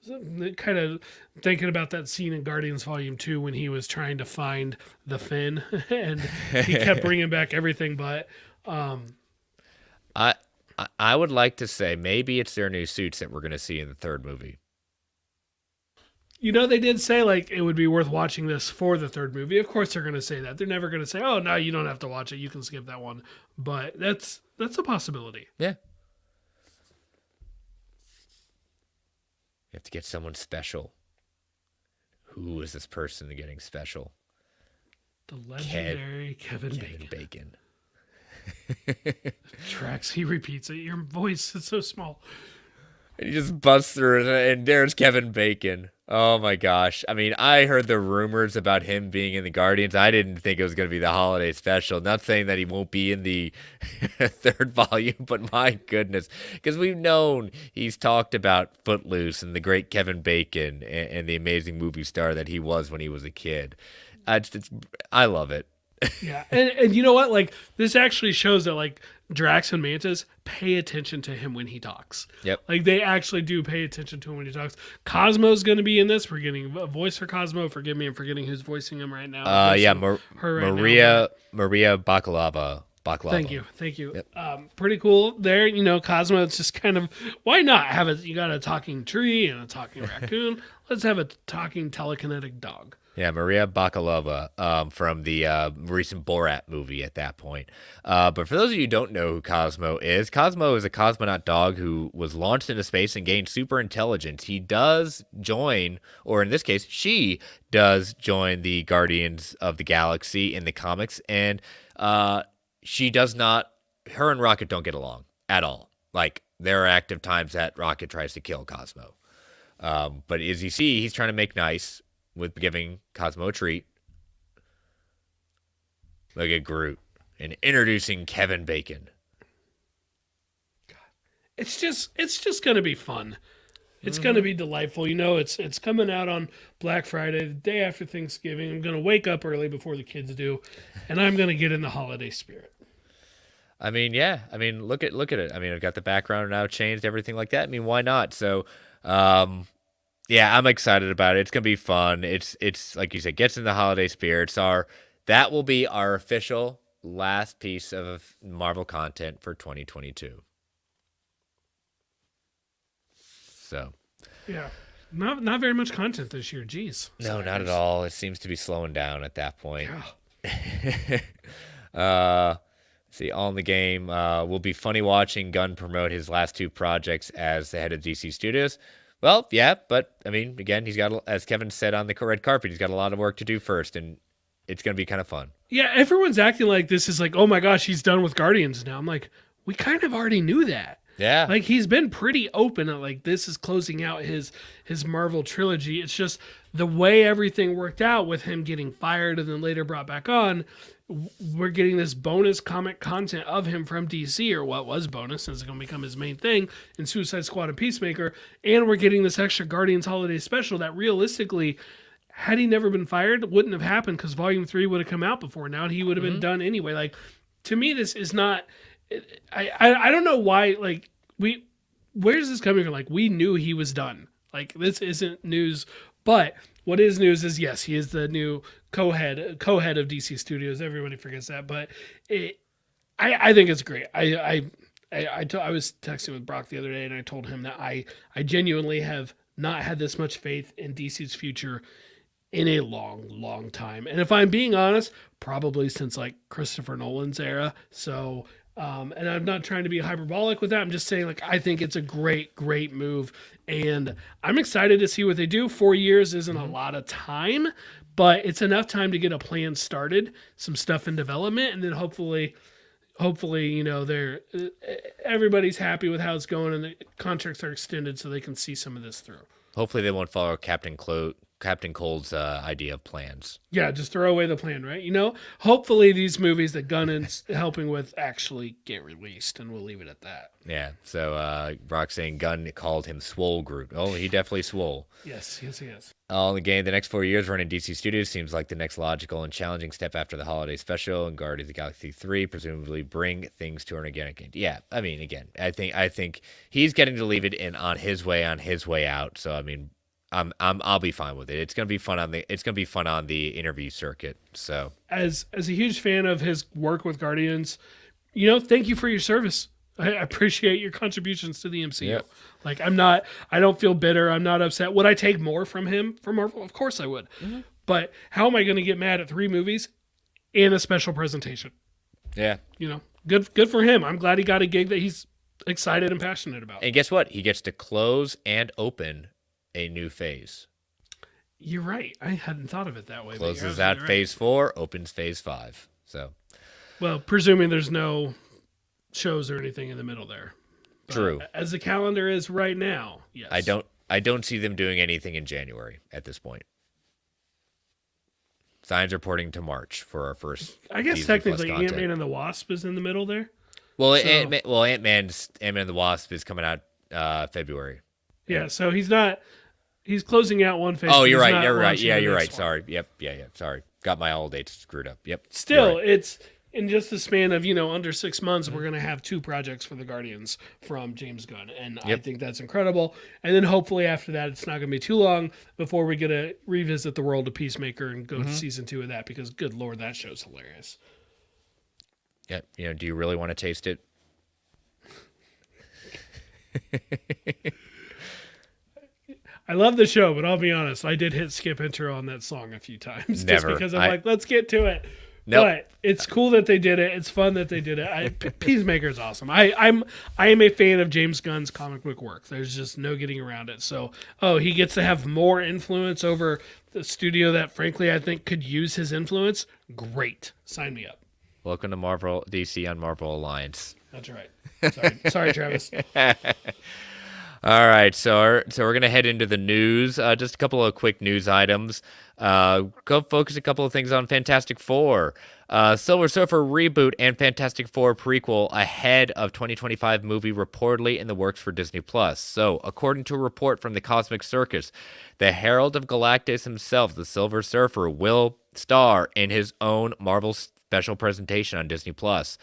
kind of thinking about that scene in Guardians Volume 2 when he was trying to find the fin and he kept bringing back everything. But I would like to say maybe it's their new suits that we're going to see in the third movie. They did say like it would be worth watching this for the third movie. Of course they're going to say that. They're never going to say, "Oh, no, you don't have to watch it. You can skip that one." But that's a possibility. Yeah. You have to get someone special. Who is this person getting special? The legendary Kevin Bacon. Drax, he repeats it. Your voice is so small. And he just busts through it, and there's Kevin Bacon. Oh my gosh. I mean, I heard the rumors about him being in the Guardians. I didn't think it was going to be the holiday special. Not saying that he won't be in the third volume, but my goodness. Because we've known he's talked about Footloose and the great Kevin Bacon and the amazing movie star that he was when he was a kid. I love it. Yeah, and you know what? Like, this actually shows that, like, Drax and Mantis pay attention to him when he talks. Yep. Like, they actually do pay attention to him when he talks. Cosmo's going to be in this. We're getting a voice for Cosmo. Forgive me, I'm forgetting who's voicing him right now. Yeah, her right Maria Bakalova. Thank you. Yep. Pretty cool there. You know, Cosmo, it's just kind of, why not have it? You got a talking tree and a talking raccoon. Let's have a talking telekinetic dog. Yeah, Maria Bakalova from the recent Borat movie at that point. But for those of you who don't know who Cosmo is a cosmonaut dog who was launched into space and gained super intelligence. He does join, or in this case, she does join the Guardians of the Galaxy in the comics. And she does not, her and Rocket don't get along at all. Like, there are active times that Rocket tries to kill Cosmo. But as you see, he's trying to make nice with giving Cosmo a treat. Look at Groot and introducing Kevin Bacon. It's just gonna be fun. It's gonna be delightful. You know, it's coming out on Black Friday, the day after Thanksgiving. I'm gonna wake up early before the kids do, and I'm gonna get in the holiday spirit. I mean, yeah. I mean, look at it. I mean, I've got the background now changed, everything like that. I mean, why not? So, yeah, I'm excited about it. It's gonna be fun. It's like you said, gets in the holiday spirit. That will be our official last piece of Marvel content for 2022. So, Yeah, not very much content this year. Jeez. no, not at all. It seems to be slowing down at that point. Yeah. See, all in the game. Will be funny watching Gunn promote his last two projects as the head of DC Studios. Well, yeah, but I mean, again, he's got, as Kevin said on the red carpet, he's got a lot of work to do first, and it's going to be kind of fun. Yeah, everyone's acting like this is like, oh my gosh, he's done with Guardians now. I'm like, we kind of already knew that. Yeah. Like, he's been pretty open at, like, this is closing out his Marvel trilogy. It's just the way everything worked out with him getting fired and then later brought back on. We're getting this bonus comic content of him from DC, or what was bonus, since it's going to become his main thing in Suicide Squad and Peacemaker. And we're getting this extra Guardians holiday special that realistically, had he never been fired, wouldn't have happened, because Volume 3 would have come out before now, and he would have been done anyway. Like, to me, this is not... I don't know why, like, where's this coming from? Like, we knew he was done. Like, this isn't news, but what is news is, yes, he is the new co-head of DC Studios. Everybody forgets that, but I think it's great. I was texting with Brock the other day, and I told him that I genuinely have not had this much faith in DC's future in a long time. And if I'm being honest, probably since, like, Christopher Nolan's era. So, and I'm not trying to be hyperbolic with that. I'm just saying, like, I think it's a great move. And I'm excited to see what they do. 4 years isn't a lot of time, but it's enough time to get a plan started, some stuff in development, and then hopefully, you know, everybody's happy with how it's going, and the contracts are extended so they can see some of this through. Hopefully they won't follow Captain Cold's idea of plans. Yeah, just throw away the plan, right? You know, hopefully these movies that Gunn is helping with actually get released, and we'll leave it at that. Yeah. So Brock saying Gunn called him Swole Groot. Oh, he definitely swole. Yes. All in the game, the next 4 years running DC Studios seems like the next logical and challenging step after the holiday special and Guardians of the Galaxy 3, presumably bring things to an organic end. Yeah, I mean, again, I think he's getting to leave it in on his way out. So I mean, I'll be fine with it. It's gonna be fun on the interview circuit. So as a huge fan of his work with Guardians, you know, thank you for your service. I appreciate your contributions to the MCU. Yep. Like, I don't feel bitter. I'm not upset. Would I take more from him for Marvel? Of course I would. Mm-hmm. But how am I going to get mad at 3 movies and a special presentation? Yeah. You know, good for him. I'm glad he got a gig that he's excited and passionate about. And guess what? He gets to close and open a new phase. You're right. I hadn't thought of it that way. Closes out phase 4, opens phase 5. So, well, presuming there's no shows or anything in the middle there. But true. As the calendar is right now, yes. I don't see them doing anything in January at this point. Signs are pointing to March for our first. I guess Disney Plus technically content. Ant-Man and the Wasp is in the middle there. Well, So- Ant-Man and the Wasp is coming out February. Yeah, so he's not. He's closing out one phase. Oh, but you're he's right. not You're right. launching Yeah, the you're next right. one. Sorry. Yep. Yeah. Sorry. Got my all dates screwed up. Yep. Still, You're right. it's in just the span of under 6 months, we're gonna have 2 projects for the Guardians from James Gunn, and I Yep. think that's incredible. And then hopefully after that, it's not gonna be too long before we get to revisit the world of Peacemaker and go to season 2 of that, because good lord, that show's hilarious. Yeah. Do you really want to taste it? I love the show, but I'll be honest, I did hit skip intro on that song a few times Never. just because I'm like, let's get to it. Nope. But it's cool that they did it. It's fun that they did it. Peacemaker's awesome. I am a fan of James Gunn's comic book work. There's just no getting around it. So, he gets to have more influence over the studio that, frankly, I think could use his influence. Great. Sign me up. Welcome to Marvel DC on Marvel Alliance. That's right. Sorry, Travis. All right, so we're gonna head into the news. Just a couple of quick news items. Go focus a couple of things on Fantastic Four, Silver Surfer reboot, and Fantastic Four prequel ahead of 2025 movie reportedly in the works for Disney Plus. So, according to a report from the Cosmic Circus, the Herald of Galactus himself, the Silver Surfer, will star in his own Marvel special presentation on Disney Plus.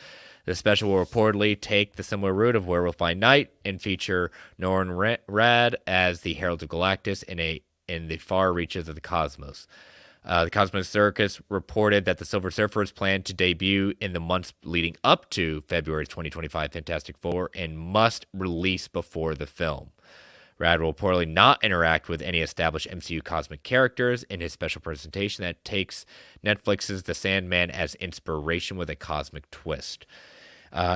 The special will reportedly take the similar route of Werewolf by Night and feature Norrin Rad as the Herald of Galactus in the far reaches of the cosmos. The Cosmic Circus reported that the Silver Surfer is planned to debut in the months leading up to February 2025 Fantastic Four and must release before the film. Rad will reportedly not interact with any established MCU cosmic characters in his special presentation that takes Netflix's The Sandman as inspiration with a cosmic twist.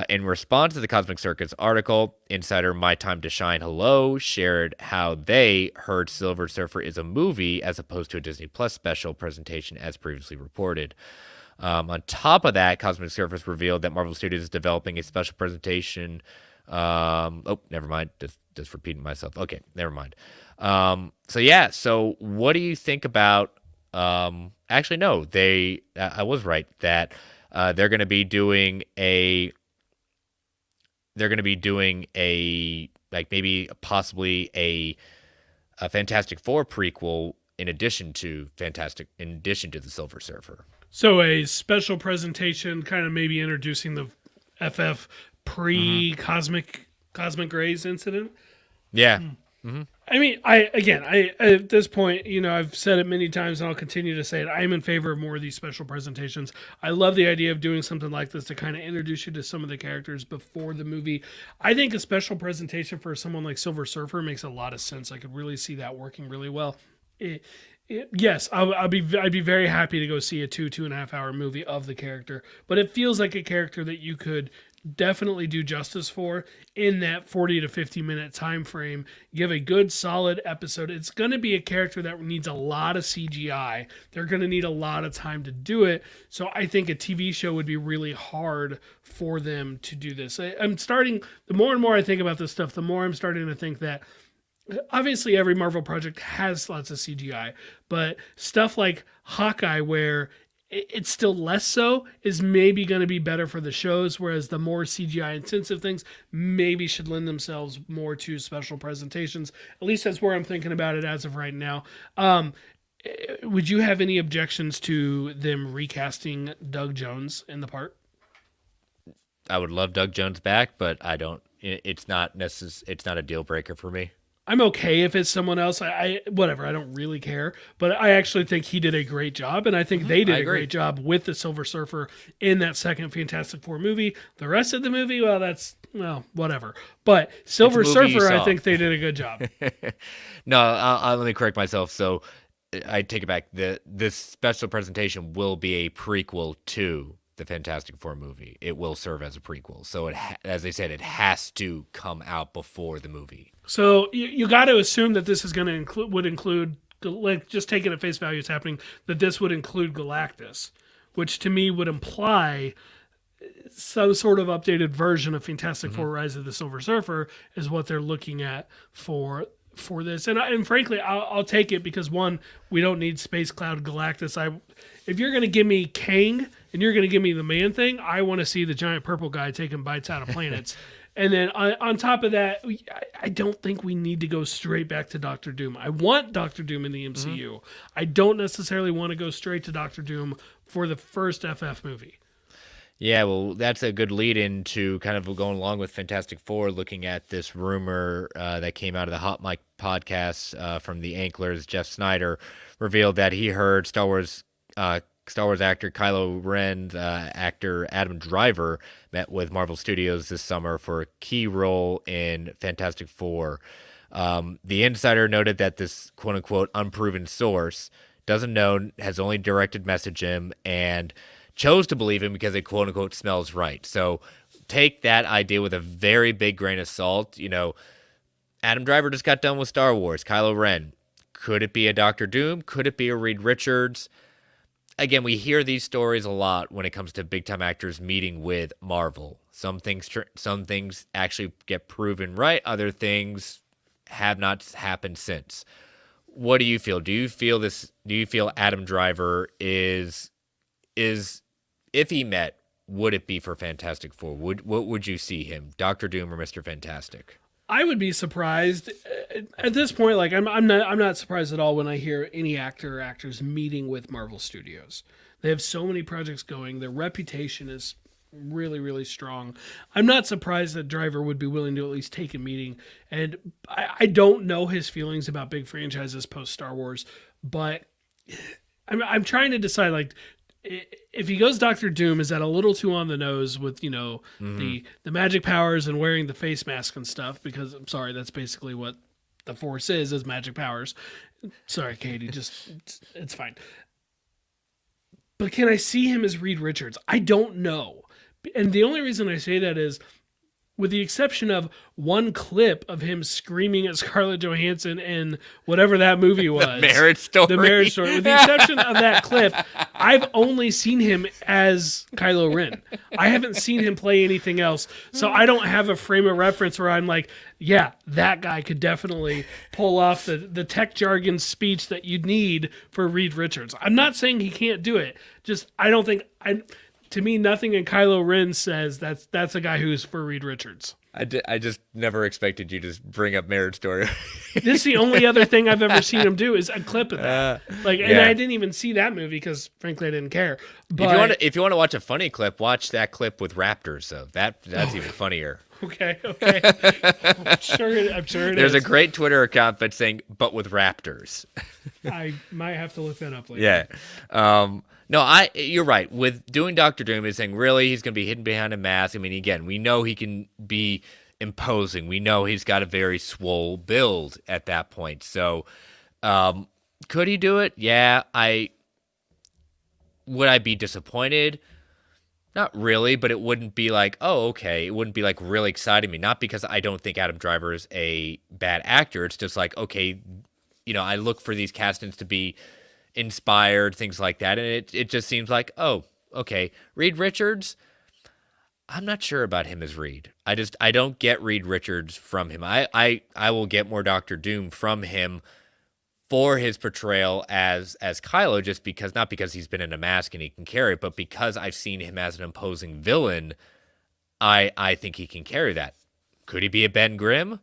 In response to the Cosmic Circus article, insider My Time to Shine Hello shared how they heard Silver Surfer is a movie as opposed to a Disney Plus special presentation as previously reported. On top of that, Cosmic Circus revealed that Marvel Studios is developing a special presentation. Never mind. Just repeating myself. Okay, never mind. So what do you think about... actually, no, I was right that they're going to be doing a possibly a Fantastic Four prequel in addition to the Silver Surfer. So a special presentation, kind of maybe introducing the FF pre-cosmic rays incident. Yeah. I mean, I at this point, I've said it many times and I'll continue to say it. I am in favor of more of these special presentations. I love the idea of doing something like this to kind of introduce you to some of the characters before the movie. I think a special presentation for someone like Silver Surfer makes a lot of sense. I could really see that working really well. Yes, I'd be very happy to go see a 2.5 hour movie of the character, but it feels like a character that you could definitely do justice for in that 40 to 50 minute time frame. Give a good solid episode. It's going to be a character that needs a lot of CGI. They're going to need a lot of time to do it. So I think a TV show would be really hard for them to do this. The more and more I think about this stuff, the more I'm starting to think that obviously every Marvel project has lots of CGI, but stuff like Hawkeye, where it's still less so, is maybe going to be better for the shows, whereas the more CGI intensive things maybe should lend themselves more to special presentations. At least that's where I'm thinking about it as of right now. Would you have any objections to them recasting Doug Jones in the part? I would love Doug Jones back, but I don't. It's not a deal breaker for me. I'm okay if it's someone else. Whatever. I don't really care. But I actually think he did a great job, and I think they did a great job with the Silver Surfer in that second Fantastic Four movie. The rest of the movie, whatever. But Silver Surfer, I think they did a good job. No, let me correct myself. So I take it back. This special presentation will be a prequel to the Fantastic Four movie. It will serve as a prequel. So as I said, it has to come out before the movie. So you got to assume that this is going to include, like, just taking at face value it's happening, that this would include Galactus, which to me would imply some sort of updated version of Fantastic Four Rise of the Silver Surfer is what they're looking at for for this, and frankly, I'll take it because one, we don't need Space Cloud Galactus. If you're gonna give me Kang and you're gonna give me the Man Thing, I want to see the giant purple guy taking bites out of planets. And then on top of that, I don't think we need to go straight back to Doctor Doom. I want Doctor Doom in the MCU. Mm-hmm. I don't necessarily want to go straight to Doctor Doom for the first FF movie. Yeah, well, that's a good lead into kind of going along with Fantastic Four, looking at this rumor that came out of the Hot Mic podcast from the Anklers. Jeff Snyder revealed that he heard Star Wars actor Kylo Ren's actor Adam Driver met with Marvel Studios this summer for a key role in Fantastic Four. The insider noted that this quote-unquote unproven source doesn't know, has only directed message him, and chose to believe him because it quote-unquote smells right. So take that idea with a very big grain of salt. You know, Adam Driver just got done with Star Wars. Kylo Ren. Could it be a Doctor Doom? Could it be a Reed Richards? Again, we hear these stories a lot when it comes to big-time actors meeting with Marvel. Some things actually get proven right. Other things have not happened since. What do you feel? Do you feel Adam Driver is if he met, would it be for Fantastic Four? What would you see him, Doctor Doom or Mr. Fantastic? I would be surprised at this point. Like I'm not surprised at all when I hear any actor or actors meeting with Marvel Studios. They have so many projects going. Their reputation is really, really strong. I'm not surprised that Driver would be willing to at least take a meeting. And I don't know his feelings about big franchises post Star Wars, but I'm trying to decide, like, if he goes Doctor Doom, is that a little too on the nose with, you know, the magic powers and wearing the face mask and stuff? Because I'm sorry, that's basically what the Force is magic powers. Sorry, Katie, it's fine. But can I see him as Reed Richards? I don't know. And the only reason I say that is, with the exception of one clip of him screaming at Scarlett Johansson in whatever that movie was. The Marriage Story. The Marriage Story. With the exception of that clip, I've only seen him as Kylo Ren. I haven't seen him play anything else. So I don't have a frame of reference where I'm like, yeah, that guy could definitely pull off the tech jargon speech that you'd need for Reed Richards. I'm not saying he can't do it. Just, I don't think... To me, nothing in Kylo Ren says that's a guy who's for Reed Richards. I just never expected you to bring up Marriage Story. This is the only other thing I've ever seen him do is a clip of that. And I didn't even see that movie because, frankly, I didn't care. But if you want to watch a funny clip, watch that clip with raptors. So that's even funnier. Okay. I'm sure it There's is. a great Twitter account that's saying, but with raptors. I might have to look that up later. Yeah. No, you're right. With doing Doctor Doom, is saying really he's going to be hidden behind a mask. I mean, again, we know he can be imposing. We know he's got a very swole build at that point. So, could he do it? Yeah. Would I be disappointed? Not really, but it wouldn't be like, oh, okay. It wouldn't be like really exciting me. Not because I don't think Adam Driver is a bad actor. It's just like, okay, you know, I look for these castings to be inspired, things like that, and it just seems like, oh, okay, Reed Richards, I'm not sure about him as Reed. I don't get Reed Richards from him. I will get more Doctor Doom from him for his portrayal as Kylo, just because, not because he's been in a mask and he can carry it, but because I've seen him as an imposing villain. I think he can carry that. Could he be a Ben Grimm?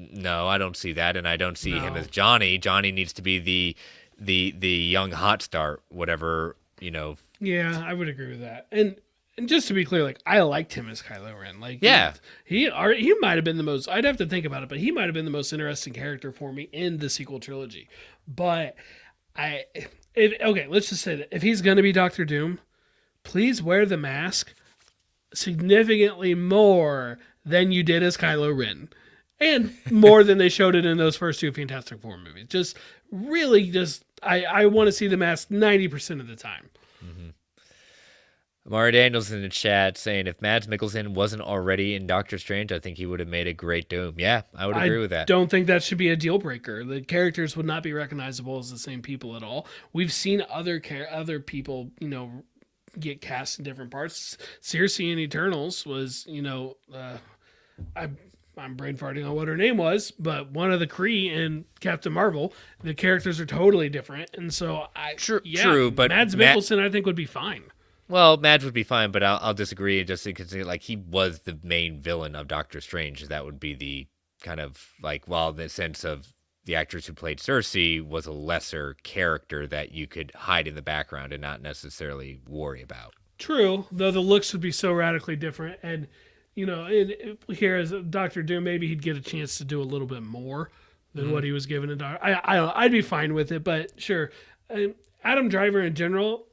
No, I don't see that, and I don't see him as Johnny. Johnny needs to be the young hot star, whatever, you know. Yeah, I would agree with that. And just to be clear, like, I liked him as Kylo Ren. Like, yeah, he might have been the most. I'd have to think about it, but he might have been the most interesting character for me in the sequel trilogy. But let's just say that if he's gonna be Doctor Doom, please wear the mask significantly more than you did as Kylo Ren. And more than they showed it in those first two Fantastic Four movies. Just really I want to see the mask 90% of the time. Mm-hmm. Amari Daniels in the chat saying, if Mads Mikkelsen wasn't already in Doctor Strange, I think he would have made a great Doom. Yeah, I would agree with that. I don't think that should be a deal breaker. The characters would not be recognizable as the same people at all. We've seen other people, you know, get cast in different parts. Cersei in Eternals was, you know, I'm brain farting on what her name was, but one of the Kree in Captain Marvel, the characters are totally different. And so True, but Mads Mikkelsen, I think, would be fine. Well, Madge would be fine, but I'll disagree just because like he was the main villain of Doctor Strange. That would be the kind of like, well, the sense of the actress who played Cersei was a lesser character that you could hide in the background and not necessarily worry about. True, though the looks would be so radically different. And, here as Doctor Doom, maybe he'd get a chance to do a little bit more than what he was given in Doctor. I'd be fine with it, but sure. Adam Driver in general,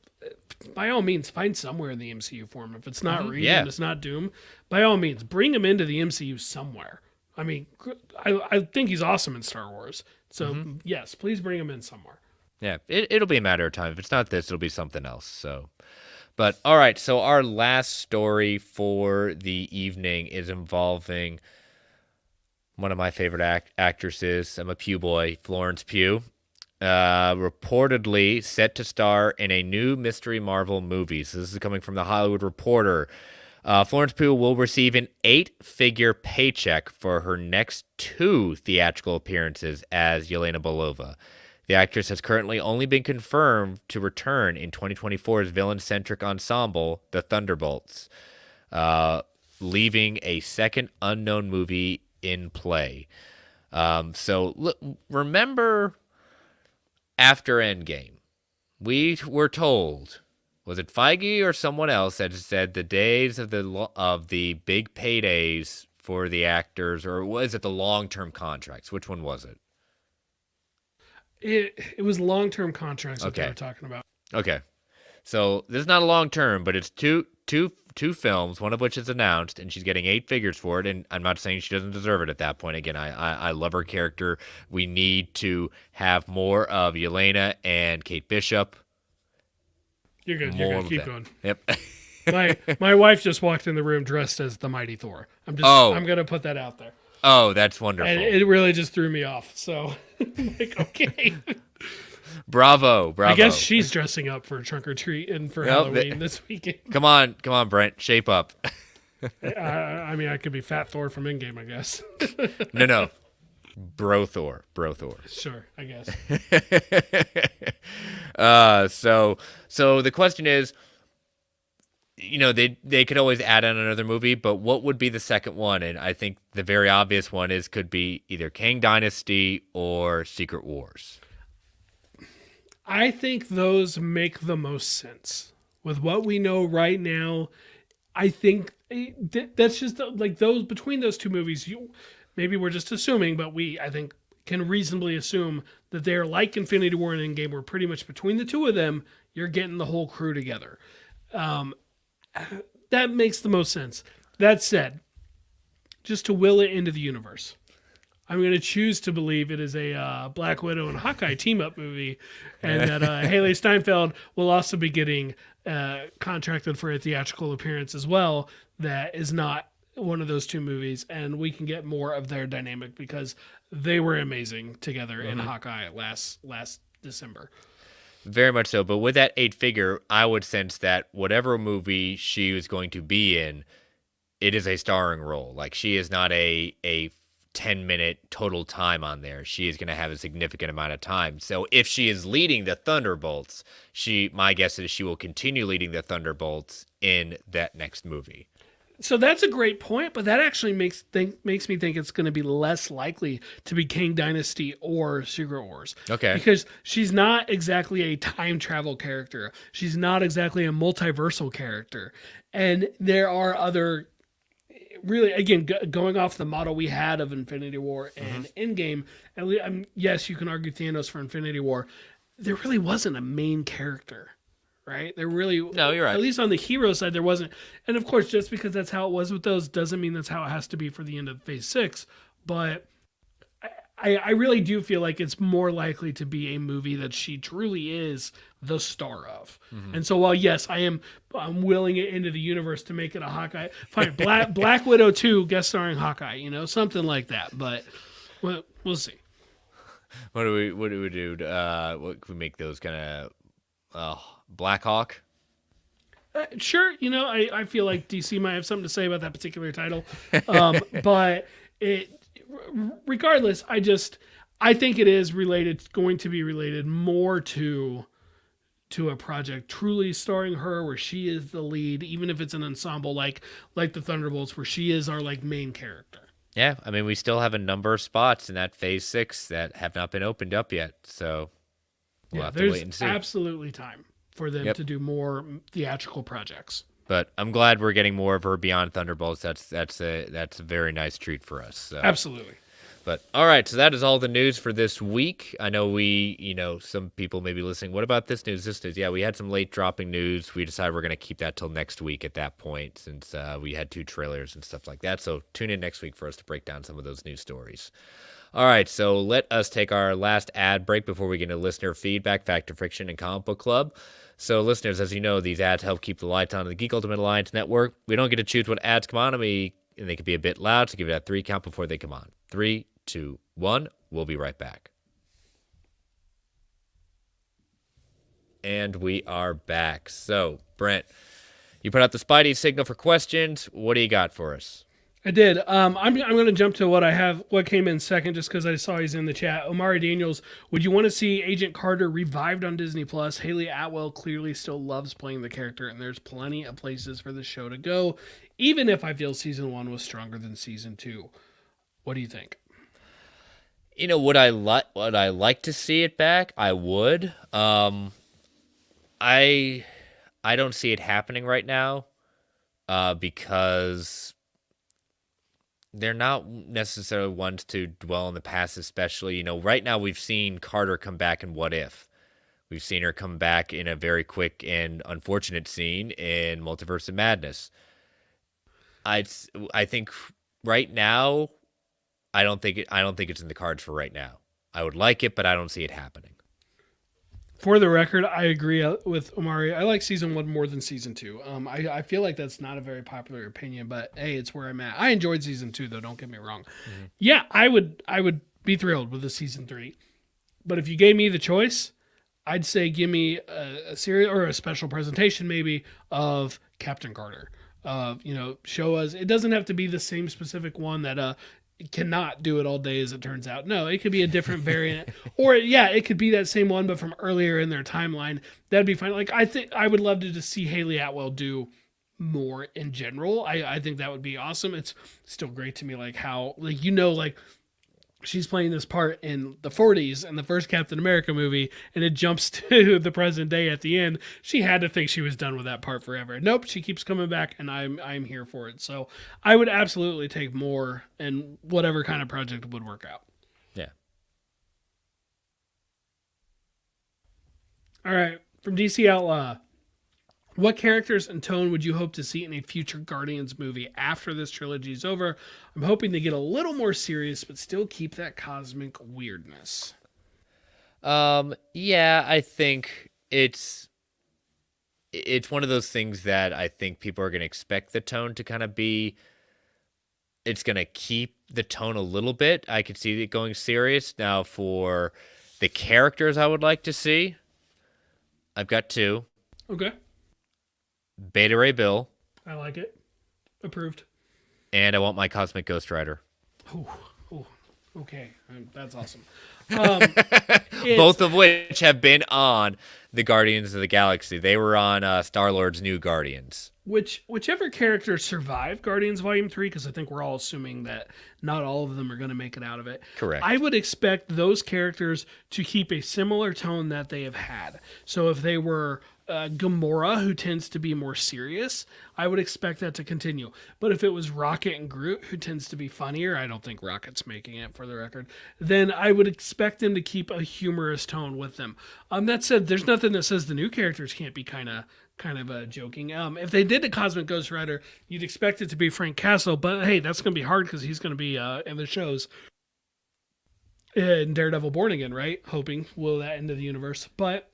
by all means, find somewhere in the MCU for him. If it's not Reed and it's not Doom, by all means, bring him into the MCU somewhere. I mean, I think he's awesome in Star Wars. So, yes, please bring him in somewhere. Yeah, it'll be a matter of time. If it's not this, it'll be something else. So, but all right. So our last story for the evening is involving one of my favorite actresses. I'm a Pugh boy, Florence Pugh. Reportedly set to star in a new Mystery Marvel movie. So this is coming from the Hollywood Reporter. Florence Pugh will receive an 8-figure paycheck for her next 2 theatrical appearances as Yelena Belova. The actress has currently only been confirmed to return in 2024's villain-centric ensemble, The Thunderbolts, leaving a second unknown movie in play. Remember after Endgame, we were told, was it Feige or someone else that said the days of the big paydays for the actors, or was it the long-term contracts? Which one was it? It was long-term contracts that they were talking about. Okay. So this is not a long-term, but it's two films, one of which is announced, and she's getting 8 figures for it. And I'm not saying she doesn't deserve it at that point. Again, I love her character. We need to have more of Yelena and Kate Bishop. You're good. You're good. Keep going. Yep. my wife just walked in the room dressed as the Mighty Thor. I'm gonna put that out there. Oh, that's wonderful. And it really just threw me off. So, like, okay. Bravo. I guess she's dressing up for trunk or treat and for Halloween this weekend. Come on, Brent, shape up. I mean, I could be Fat Thor from Endgame, I guess. No. Bro Thor. Sure, I guess. So the question is, they could always add on another movie, but what would be the second one? And I think the very obvious one could be either Kang Dynasty or Secret Wars. I think those make the most sense. With what we know right now, I think that's just like those between those 2 movies, maybe we're just assuming, but I think can reasonably assume that they're like Infinity War and Endgame, where pretty much between the 2 of them, you're getting the whole crew together. That makes the most sense. That said, just to will it into the universe, I'm going to choose to believe it is a Black Widow and Hawkeye team-up movie, and that Haley Steinfeld will also be getting contracted for a theatrical appearance as well. That is not one of those 2 movies, and we can get more of their dynamic because they were amazing together in Hawkeye last December. Very much so. But with that 8-figure, I would sense that whatever movie she was going to be in, it is a starring role. Like, she is not a 10-minute total time on there. She is going to have a significant amount of time. So if she is leading the Thunderbolts, my guess is she will continue leading the Thunderbolts in that next movie. So that's a great point, but that actually makes me think it's going to be less likely to be Kang Dynasty or Secret Wars. Okay. Because she's not exactly a time travel character. She's not exactly a multiversal character. And there are other, really, again, going off the model we had of Infinity War and Endgame, yes, you can argue Thanos for Infinity War. There really wasn't a main character. Right? No, you're right. At least on the hero side, there wasn't. And of course, just because that's how it was with those doesn't mean that's how it has to be for the end of Phase 6. But I really do feel like it's more likely to be a movie that she truly is the star of. And so while, yes, I'm willing it into the universe to make it a Hawkeye. Fine, Black Widow 2 guest starring Hawkeye, something like that. But we'll see. What do we do? What can we make those kind of... Black Hawk? Sure, I feel like DC might have something to say about that particular title. But it regardless, I think it is going to be related more to a project truly starring her where she is the lead, even if it's an ensemble like the Thunderbolts where she is our like main character. Yeah, I mean, we still have a number of spots in that Phase 6 that have not been opened up yet, so we'll have to wait and see. There's absolutely time for them to do more theatrical projects. But I'm glad we're getting more of her beyond Thunderbolts. That's a very nice treat for us. So. Absolutely. But all right, so that is all the news for this week. I know some people may be listening. What about this news? This news, yeah, we had some late dropping news. We decided we're going to keep that till next week at that point, since we had 2 trailers and stuff like that. So tune in next week for us to break down some of those news stories. All right, so let us take our last ad break before we get into listener feedback, Fact or Fiction, and Comic Book Club. So, listeners, as you know, these ads help keep the lights on in the Geek Ultimate Alliance Network. We don't get to choose what ads come on, and they can be a bit loud, so give it a 3 count before they come on. 3, 2, 1. We'll be right back. And we are back. So, Brent, you put out the Spidey signal for questions. What do you got for us? I did. I'm going to jump to what came in second, just because I saw he's in the chat. Omari Daniels, would you want to see Agent Carter revived on Disney Plus? Haley Atwell clearly still loves playing the character, and there's plenty of places for the show to go, even if I feel season 1 was stronger than season 2. What do you think? You know, would I like to see it back? I would. I don't see it happening right now, because they're not necessarily ones to dwell in the past, especially, right now we've seen Carter come back in What If. We've seen her come back in a very quick and unfortunate scene in Multiverse of Madness. I think right now, I don't think it's in the cards for right now. I would like it, but I don't see it happening. For the record, I agree with Omari. I like season 1 more than season 2. I feel like that's not a very popular opinion, but hey, it's where I'm at. I enjoyed season 2, though. Don't get me wrong. Mm-hmm. Yeah, I would be thrilled with a season 3. But if you gave me the choice, I'd say give me a series or a special presentation maybe of Captain Carter. Show us. It doesn't have to be the same specific one that cannot do it all day, as it turns out. No, it could be a different variant, or it could be that same one but from earlier in their timeline. That'd be fine. Like, I think I would love to just see Haley Atwell do more in general. I think that would be awesome. It's still great to me, like how, like, she's playing this part in the 40s in the first Captain America movie, and it jumps to the present day at the end. She had to think she was done with that part forever. Nope, she keeps coming back, and I'm here for it. So I would absolutely take more, and whatever kind of project would work out. Yeah. All right, from DC Outlaw. What characters and tone would you hope to see in a future Guardians movie after this trilogy is over? I'm hoping to get a little more serious, but still keep that cosmic weirdness. Yeah, I think it's one of those things that I think people are going to expect the tone to kind of be. It's going to keep the tone a little bit. I could see it going serious. Now, for the characters I would like to see, I've got 2. Okay. Beta Ray Bill. I like it. Approved. And I want my Cosmic Ghost Rider. Oh, okay. That's awesome. Both of which have been on the Guardians of the Galaxy. They were on Star-Lord's New Guardians. Whichever characters survive Guardians Volume 3, because I think we're all assuming that not all of them are going to make it out of it. Correct. I would expect those characters to keep a similar tone that they have had. So if they were Gamora, who tends to be more serious, I would expect that to continue. But if it was Rocket and Groot, who tends to be funnier, I don't think Rocket's making it, for the record, then I would expect them to keep a humorous tone with them. That said, there's nothing that says the new characters can't be kind of joking. If they did a Cosmic Ghost Rider, you'd expect it to be Frank Castle, but hey, that's going to be hard because he's going to be in the shows. In Daredevil Born Again, right? Hoping will that end of the universe. But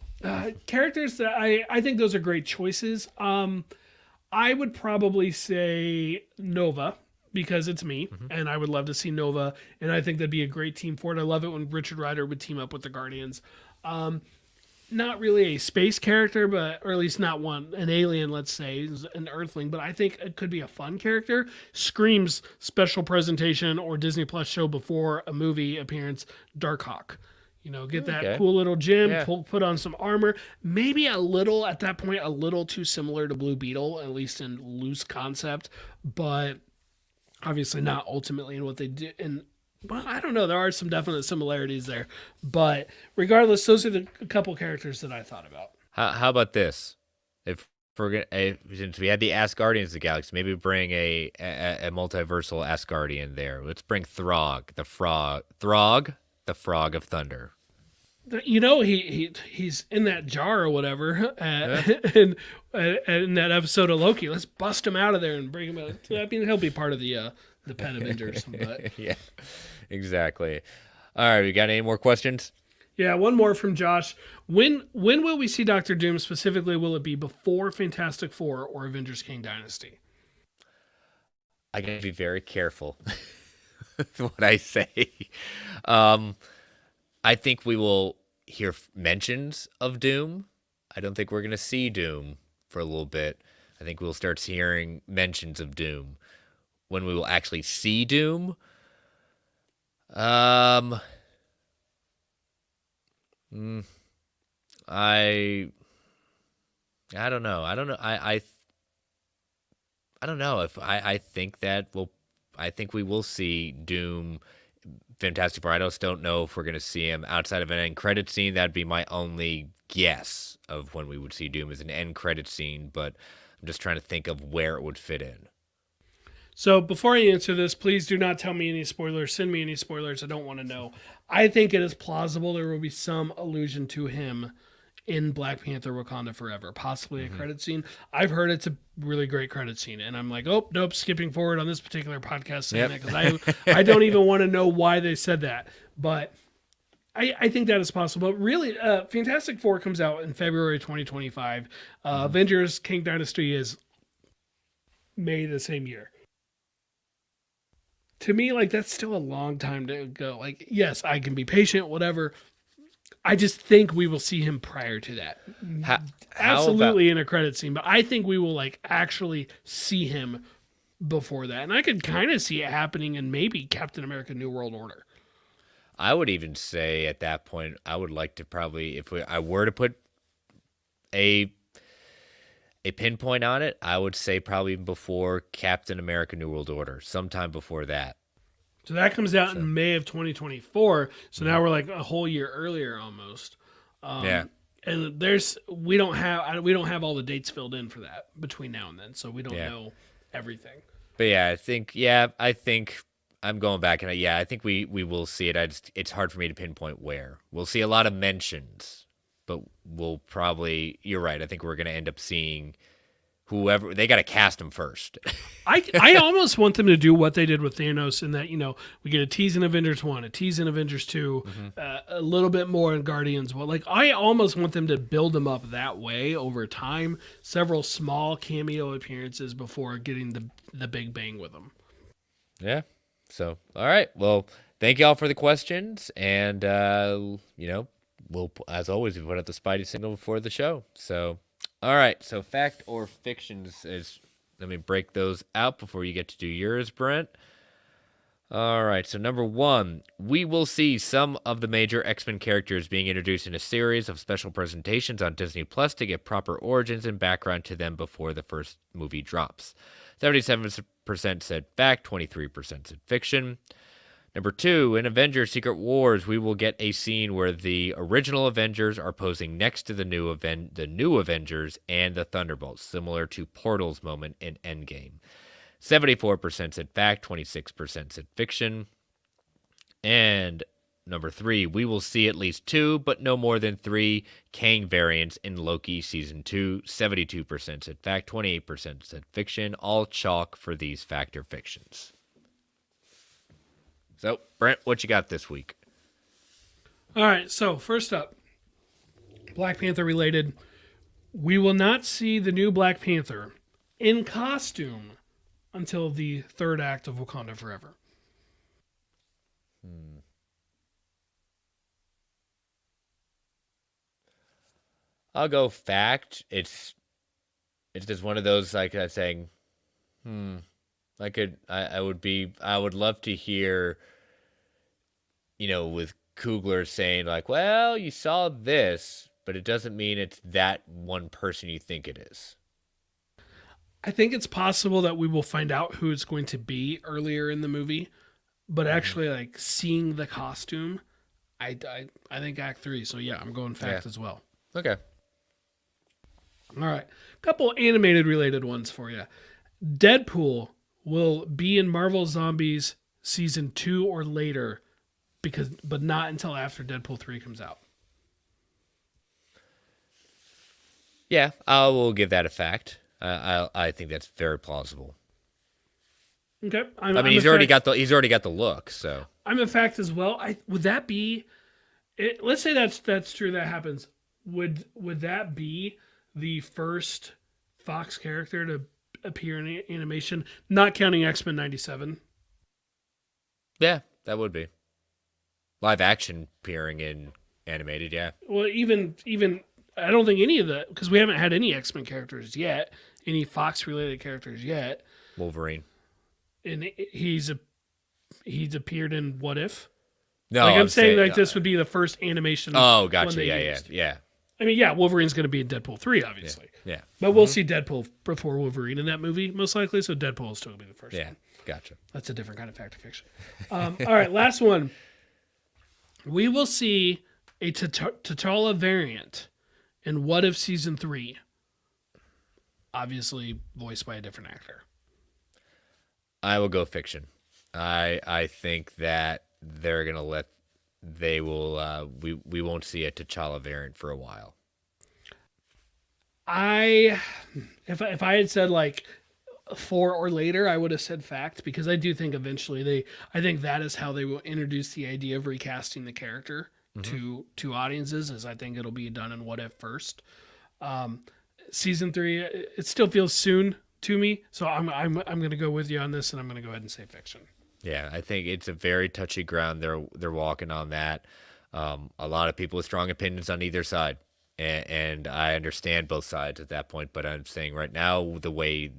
characters that I think those are great choices. I would probably say Nova, because it's me, and I would love to see Nova, and I think that'd be a great team for it. I love it when Richard Rider would team up with the Guardians. not really a space character, or at least not an alien, let's say, an Earthling, but I think it could be a fun character. Screams special presentation or Disney Plus show before a movie appearance, Darkhawk. Get that Okay. cool little gem, Yeah. put on some armor. Maybe a little, at that point, a little too similar to Blue Beetle, at least in loose concept, but obviously not ultimately in what they do. And well, I don't know. There are some definite similarities there, but regardless, those are the couple characters that I thought about. How about this? If since we had the Asgardians of the Galaxy, maybe bring a multiversal Asgardian there. Let's bring Throg, the frog of thunder. He's in that jar or whatever, and in that episode of Loki. Let's bust him out of there and bring him out. I mean, he'll be part of the Pet Avengers. But Yeah, exactly. All right, we got any more questions? yeah, one more from Josh. When will we see Doctor Doom specifically? Will it be before Fantastic Four or Avengers King Dynasty? I gotta be very careful with what I say. I think we will hear mentions of Doom. I don't think we're gonna see Doom for a little bit. I think we'll start hearing mentions of Doom. When we will actually see Doom, I don't know. I don't know. I don't know if I think that I think we will see Doom, Fantastic Four. I just don't know if we're going to see him outside of an end credit scene. That'd be my only guess of when we would see Doom as an end credit scene, but I'm just trying to think of where it would fit in. So before I answer this, please do not tell me any spoilers. Send me any spoilers. I don't want to know. I think it is plausible there will be some allusion to him in Black Panther Wakanda Forever, possibly a credit scene. I've heard it's a really great credit scene, and I'm like, oh, nope, skipping forward on this particular podcast saying that because I don't even want to know why they said that. But I think that is possible. But really, Fantastic Four comes out in February 2025. Avengers King Dynasty is May the same year. To me, like, that's still a long time to go. Like, yes, I can be patient, whatever. I just think we will see him prior to that. Absolutely in a credit scene, but I think we will like actually see him before that. And I could kind of see it happening in maybe Captain America New World Order. I would even say at that point, I would like to probably, I were to put a pinpoint on it, I would say probably before Captain America New World Order, sometime before that. So that comes out in May of 2024. So now we're like a whole year earlier almost. Yeah. And we don't have all the dates filled in for that between now and then. So we don't know everything. But I think I'm going back and I think we will see it. It's hard for me to pinpoint where. We'll see a lot of mentions, but we'll probably, you're right. I think we're going to end up seeing whoever, they got to cast them first. I almost want them to do what they did with Thanos in that, we get a tease in Avengers 1, a tease in Avengers 2, a little bit more in Guardians. Well, like, I almost want them to build them up that way over time, several small cameo appearances before getting the big bang with them. Yeah. So, all right. Well, thank you all for the questions. And, we'll, as always, we put out the Spidey signal before the show. So, all right. So, fact or fiction is, let me break those out before you get to do yours, Brent. All right. So, number one, we will see some of the major X-Men characters being introduced in a series of special presentations on Disney Plus to get proper origins and background to them before the first movie drops. 77% said fact, 23% said fiction. Number two, in Avengers Secret Wars, we will get a scene where the original Avengers are posing next to the new Avengers and the Thunderbolts, similar to Portal's moment in Endgame. 74% said fact, 26% said fiction. And number three, we will see at least 2, but no more than 3 Kang variants in Loki Season 2. 72% said fact, 28% said fiction. All chalk for these fact or fictions. So, Brent, what you got this week? All right, so first up, Black Panther related. We will not see the new Black Panther in costume until the third act of Wakanda Forever. I'll go fact. It's just one of those like saying, I would love to hear, with Coogler saying like, well, you saw this, but it doesn't mean it's that one person you think it is. I think it's possible that we will find out who it's going to be earlier in the movie, but actually, like seeing the costume, I think Act 3. So yeah, I'm going fact as well. Okay. All right, a couple animated related ones for you. Deadpool will be in Marvel Zombies season 2 or later, but not until after Deadpool 3 comes out. Yeah, I will give that a fact. I think that's very plausible. Okay, he's already got the look, so I'm a fact as well. Would that be? Let's say that's true. That happens. Would that be the first Fox character to appear in animation, not counting X-Men '97? Yeah, that would be live action appearing in animated. Yeah. Well, even I don't think any of the, because we haven't had any X-Men characters yet, any Fox related characters yet. Wolverine. And he's appeared in What If? No, I'm saying this would be the first animation. Oh, gotcha. Yeah. I mean, yeah, Wolverine's going to be in Deadpool 3, obviously. Yeah. But we'll see Deadpool before Wolverine in that movie, most likely. So Deadpool will still be the first one. Gotcha. That's a different kind of fact or fiction. All right, last one. We will see a T'Challa variant in What If Season 3. Obviously voiced by a different actor. I will go fiction. I think that they're gonna we won't see a T'Challa variant for a while. If I had said like 4 or later, I would have said fact, because I do think eventually I think that is how they will introduce the idea of recasting the character to audiences, is I think it'll be done in What If first. Season 3, it still feels soon to me, so I'm going to go with you on this, and I'm going to go ahead and say fiction. Yeah, I think it's a very touchy ground they're walking on that. A lot of people with strong opinions on either side, and I understand both sides at that point. But I'm saying right now, the way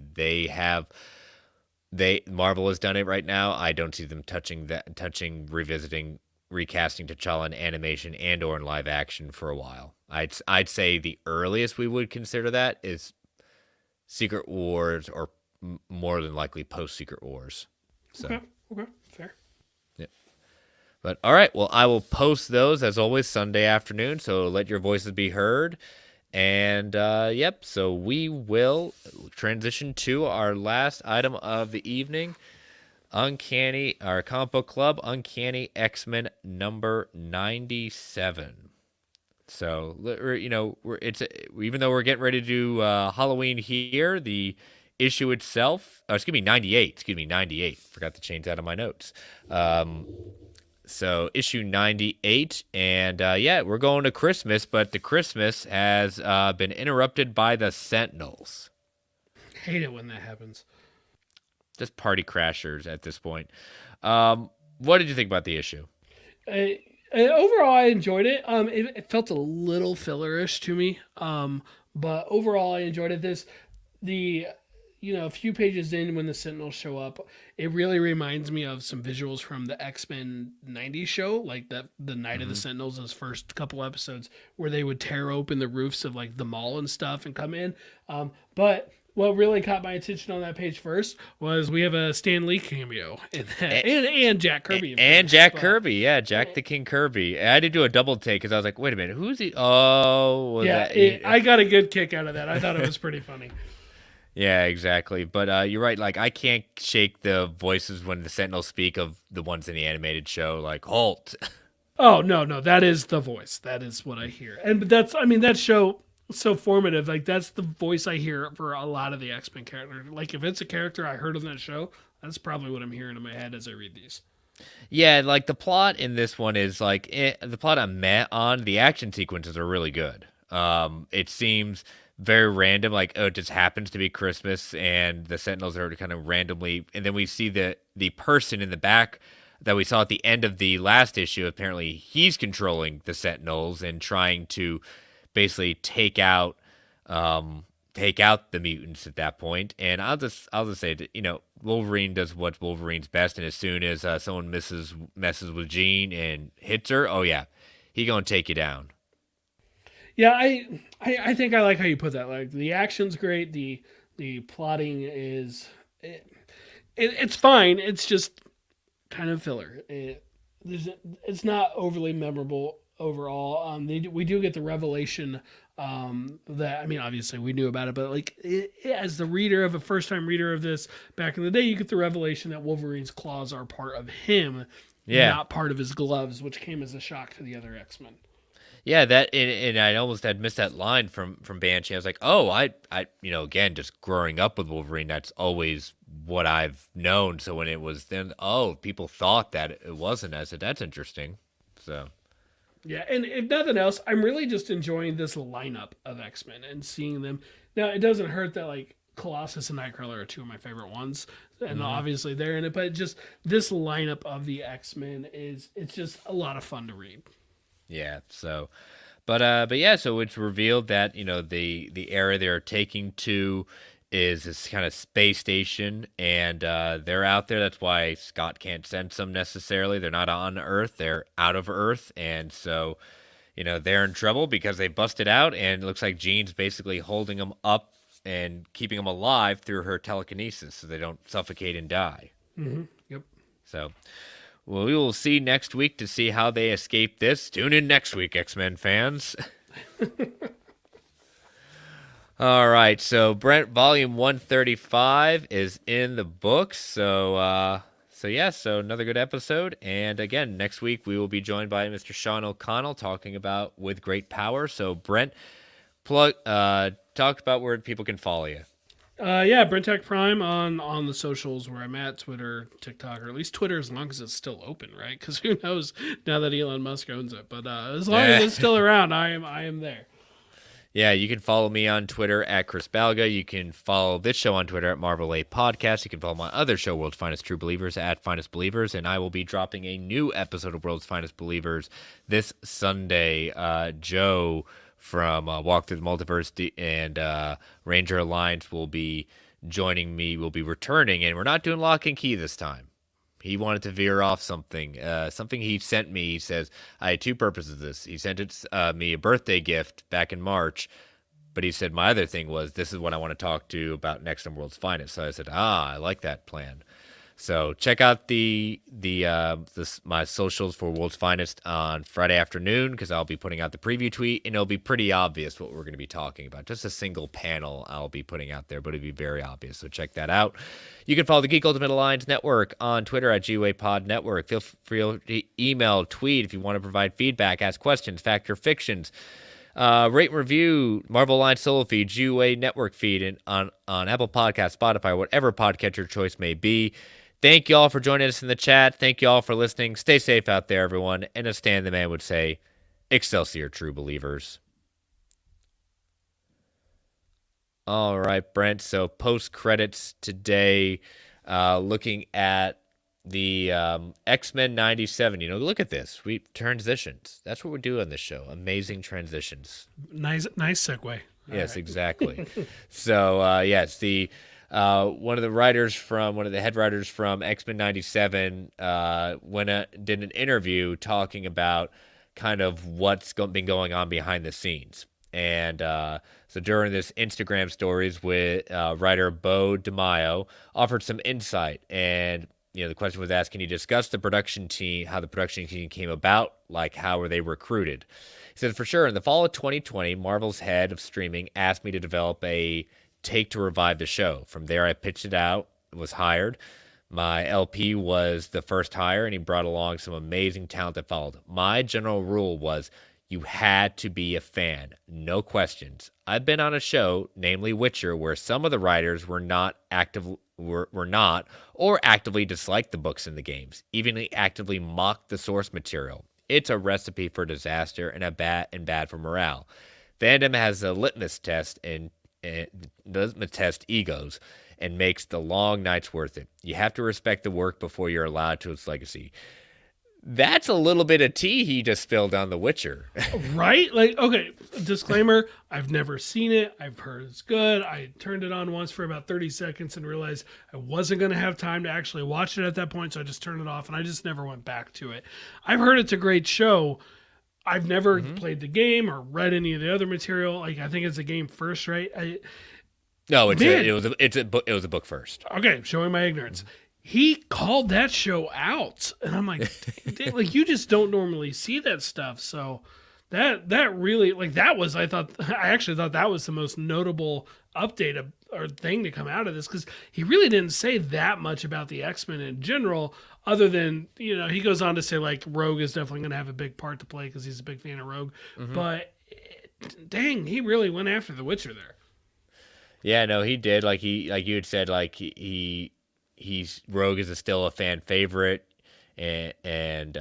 Marvel has done it right now, I don't see them revisiting, recasting T'Challa in animation and or in live action for a while. I'd say the earliest we would consider that is Secret Wars, or more than likely post Secret Wars. So. Okay, fair. Yeah. But all right, well, I will post those as always Sunday afternoon, so let your voices be heard. And so we will transition to our last item of the evening. Our comic book club, Uncanny X-Men number 97. So, even though we're getting ready to do Halloween here, the issue itself, 98. Forgot to change that on my notes. So issue 98, and we're going to Christmas, but the Christmas has been interrupted by the Sentinels. Hate it when that happens. Just party crashers at this point. What did you think about the issue? Overall, I enjoyed it. It felt a little fillerish to me, but overall, I enjoyed it. A few pages in, when the Sentinels show up, it really reminds me of some visuals from the X-Men 90s show, like the Night of the Sentinels, those first couple episodes where they would tear open the roofs of like the mall and stuff and come in. But what really caught my attention on that page first was we have a Stan Lee cameo in that, and Jack Kirby. Kirby, yeah, Jack the King Kirby. I had to do a double take because I was like, wait a minute, who's he? Oh, I got a good kick out of that. I thought it was pretty funny. Yeah, exactly. But you're right. Like, I can't shake the voices when the Sentinels speak of the ones in the animated show, like Halt. Oh, no, that is the voice. That is what I hear. And that show so formative. Like, that's the voice I hear for a lot of the X-Men characters. Like, if it's a character I heard on that show, that's probably what I'm hearing in my head as I read these. Yeah, like the plot in this one is like the plot I'm met on. The action sequences are really good. It seems very random, like, it just happens to be Christmas and the Sentinels are kind of randomly, and then we see the person in the back that we saw at the end of the last issue. Apparently he's controlling the Sentinels and trying to basically take out the mutants at that point. And I'll just say that, Wolverine does what Wolverine's best, and as soon as someone messes with Jean and hits her, oh yeah, he gonna take you down. Yeah, I think I like how you put that. Like, the action's great, the plotting is it's fine. It's just kind of filler. It's not overly memorable overall. We do get the revelation that, I mean, obviously we knew about it, but like as the reader, of a first time reader of this back in the day, you get the revelation that Wolverine's claws are part of him, not part of his gloves, which came as a shock to the other X-Men. Yeah, that and I almost had missed that line from Banshee. I was like, oh, I again, just growing up with Wolverine, that's always what I've known. So when it was then, oh, people thought that it wasn't. I said, that's interesting. So yeah, and if nothing else, I'm really just enjoying this lineup of X-Men and seeing them. Now, it doesn't hurt that like Colossus and Nightcrawler are two of my favorite ones, and obviously they're in it. But just this lineup of the X-Men it's just a lot of fun to read. Yeah. So, but yeah. So it's revealed that the area they're taking to is this kind of space station, and they're out there. That's why Scott can't sense them necessarily. They're not on Earth. They're out of Earth, and so they're in trouble because they busted out, and it looks like Jean's basically holding them up and keeping them alive through her telekinesis, so they don't suffocate and die. Mm-hmm. Yep. So. Well, we will see next week to see how they escape this. Tune in next week, X-Men fans. All right, so Brent, volume 135 is in the books. So another good episode. And again, next week we will be joined by Mr. Sean O'Connell talking about With Great Power. So Brent, talk about where people can follow you. Yeah, Brentech Prime on the socials where I'm at, Twitter, TikTok, or at least Twitter as long as it's still open, right? Because who knows now that Elon Musk owns it. But as long as it's still around, I am there. Yeah, you can follow me on Twitter at Chris Balga. You can follow this show on Twitter at Marvel A Podcast. You can follow my other show, World's Finest True Believers, at Finest Believers. And I will be dropping a new episode of World's Finest Believers this Sunday. Joe from Walk Through the Multiverse and Ranger Alliance will be joining me. We'll be returning, and we're not doing Lock and Key this time. He wanted to veer off something he sent me. He says, I had two purposes of this. He sent me a birthday gift back in March, but he said my other thing was, this is what I want to talk to you about next on World's Finest. So I said, I like that plan. So check out my socials for World's Finest on Friday afternoon, because I'll be putting out the preview tweet, and it'll be pretty obvious what we're going to be talking about. Just a single panel I'll be putting out there, but it'll be very obvious. So check that out. You can follow the Geek Ultimate Alliance Network on Twitter at GWAPod Network. Feel free to email, tweet if you want to provide feedback, ask questions, fact or fictions. Rate and review Marvel Alliance solo feed, GUA network feed, and on Apple Podcasts, Spotify, whatever podcatcher choice may be. Thank you all for joining us in the chat. Thank you all for listening. Stay safe out there, everyone. And as Stan the Man would say, Excelsior, true believers. All right, Brent. So post-credits today, looking at the X-Men 97. Look at this. Transitions. That's what we do on this show. Amazing transitions. Nice segue. Yes, exactly. So, yes, one of the head writers from X-Men 97 did an interview talking about kind of what's been going on behind the scenes. And so during this Instagram stories with writer Bo DeMaio offered some insight. And, the question was asked, can you discuss the production team, how the production team came about? Like, how were they recruited? He said, for sure, in the fall of 2020, Marvel's head of streaming asked me to develop a take to revive the show. From there, I pitched it out, was hired. My LP was the first hire, and he brought along some amazing talent that followed. My general rule was you had to be a fan, no questions. I've been on a show, namely Witcher, where some of the writers were not or actively disliked the books and the games, even actively mocked the source material. It's a recipe for disaster and bad for morale. Fandom has a litmus test and doesn't test egos and makes the long nights worth it. You have to respect the work before you're allowed to its legacy. That's a little bit of tea he just spilled on The Witcher. Right? Like, okay, disclaimer, I've never seen it. I've heard it's good. I turned it on once for about 30 seconds and realized I wasn't going to have time to actually watch it at that point, so I just turned it off and I just never went back to it. I've heard it's a great show. I've never played the game or read any of the other material. Like, I think it's a game first, right? No, it was a book first. Okay, showing my ignorance. He called that show out, and I'm like, like, you just don't normally see that stuff. So that really, like, I actually thought that was the most notable update or thing to come out of this, because he really didn't say that much about the X-Men in general, other than, he goes on to say, like, Rogue is definitely going to have a big part to play because he's a big fan of Rogue. But dang, he really went after The Witcher there. Yeah, no, he did. Like you had said, like Rogue is still a fan favorite, and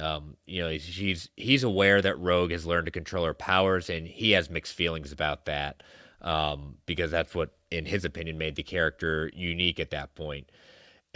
he's aware that Rogue has learned to control her powers, and he has mixed feelings about that, because that's what, in his opinion, made the character unique at that point.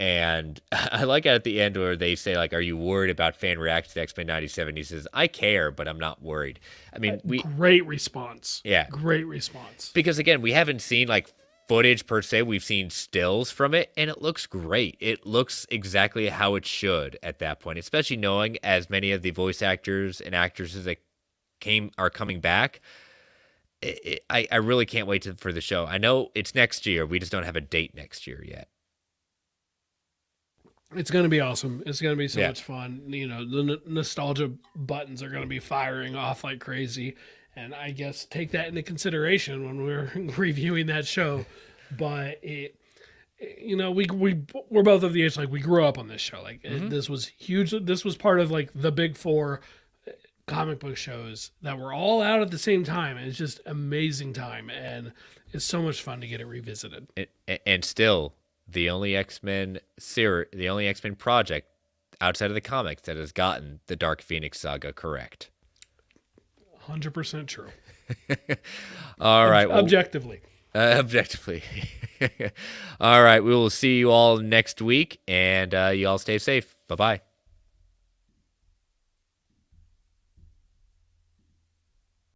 And I like it at the end where they say, like, "Are you worried about fan reaction to X-Men '97?" He says, "I care, but I'm not worried." I mean, great response. Yeah, great response. Because again, we haven't seen like footage per se. We've seen stills from it, and it looks great. It looks exactly how it should at that point, especially knowing as many of the voice actors and actresses that are coming back. I really can't wait for the show. I know it's next year. We just don't have a date next year yet. It's going to be awesome. It's going to be so much fun. The nostalgia buttons are going to be firing off like crazy. And I guess take that into consideration when we're reviewing that show. But we're both of the age, like, we grew up on this show. Like, this was huge. This was part of, like, the big four comic book shows that were all out at the same time. And it's just amazing time. And it's so much fun to get it revisited. And still, the only X-Men project outside of the comics that has gotten the Dark Phoenix saga correct. 100% true. All right. Objectively. Objectively. All right. We will see you all next week, and you all stay safe. Bye-bye.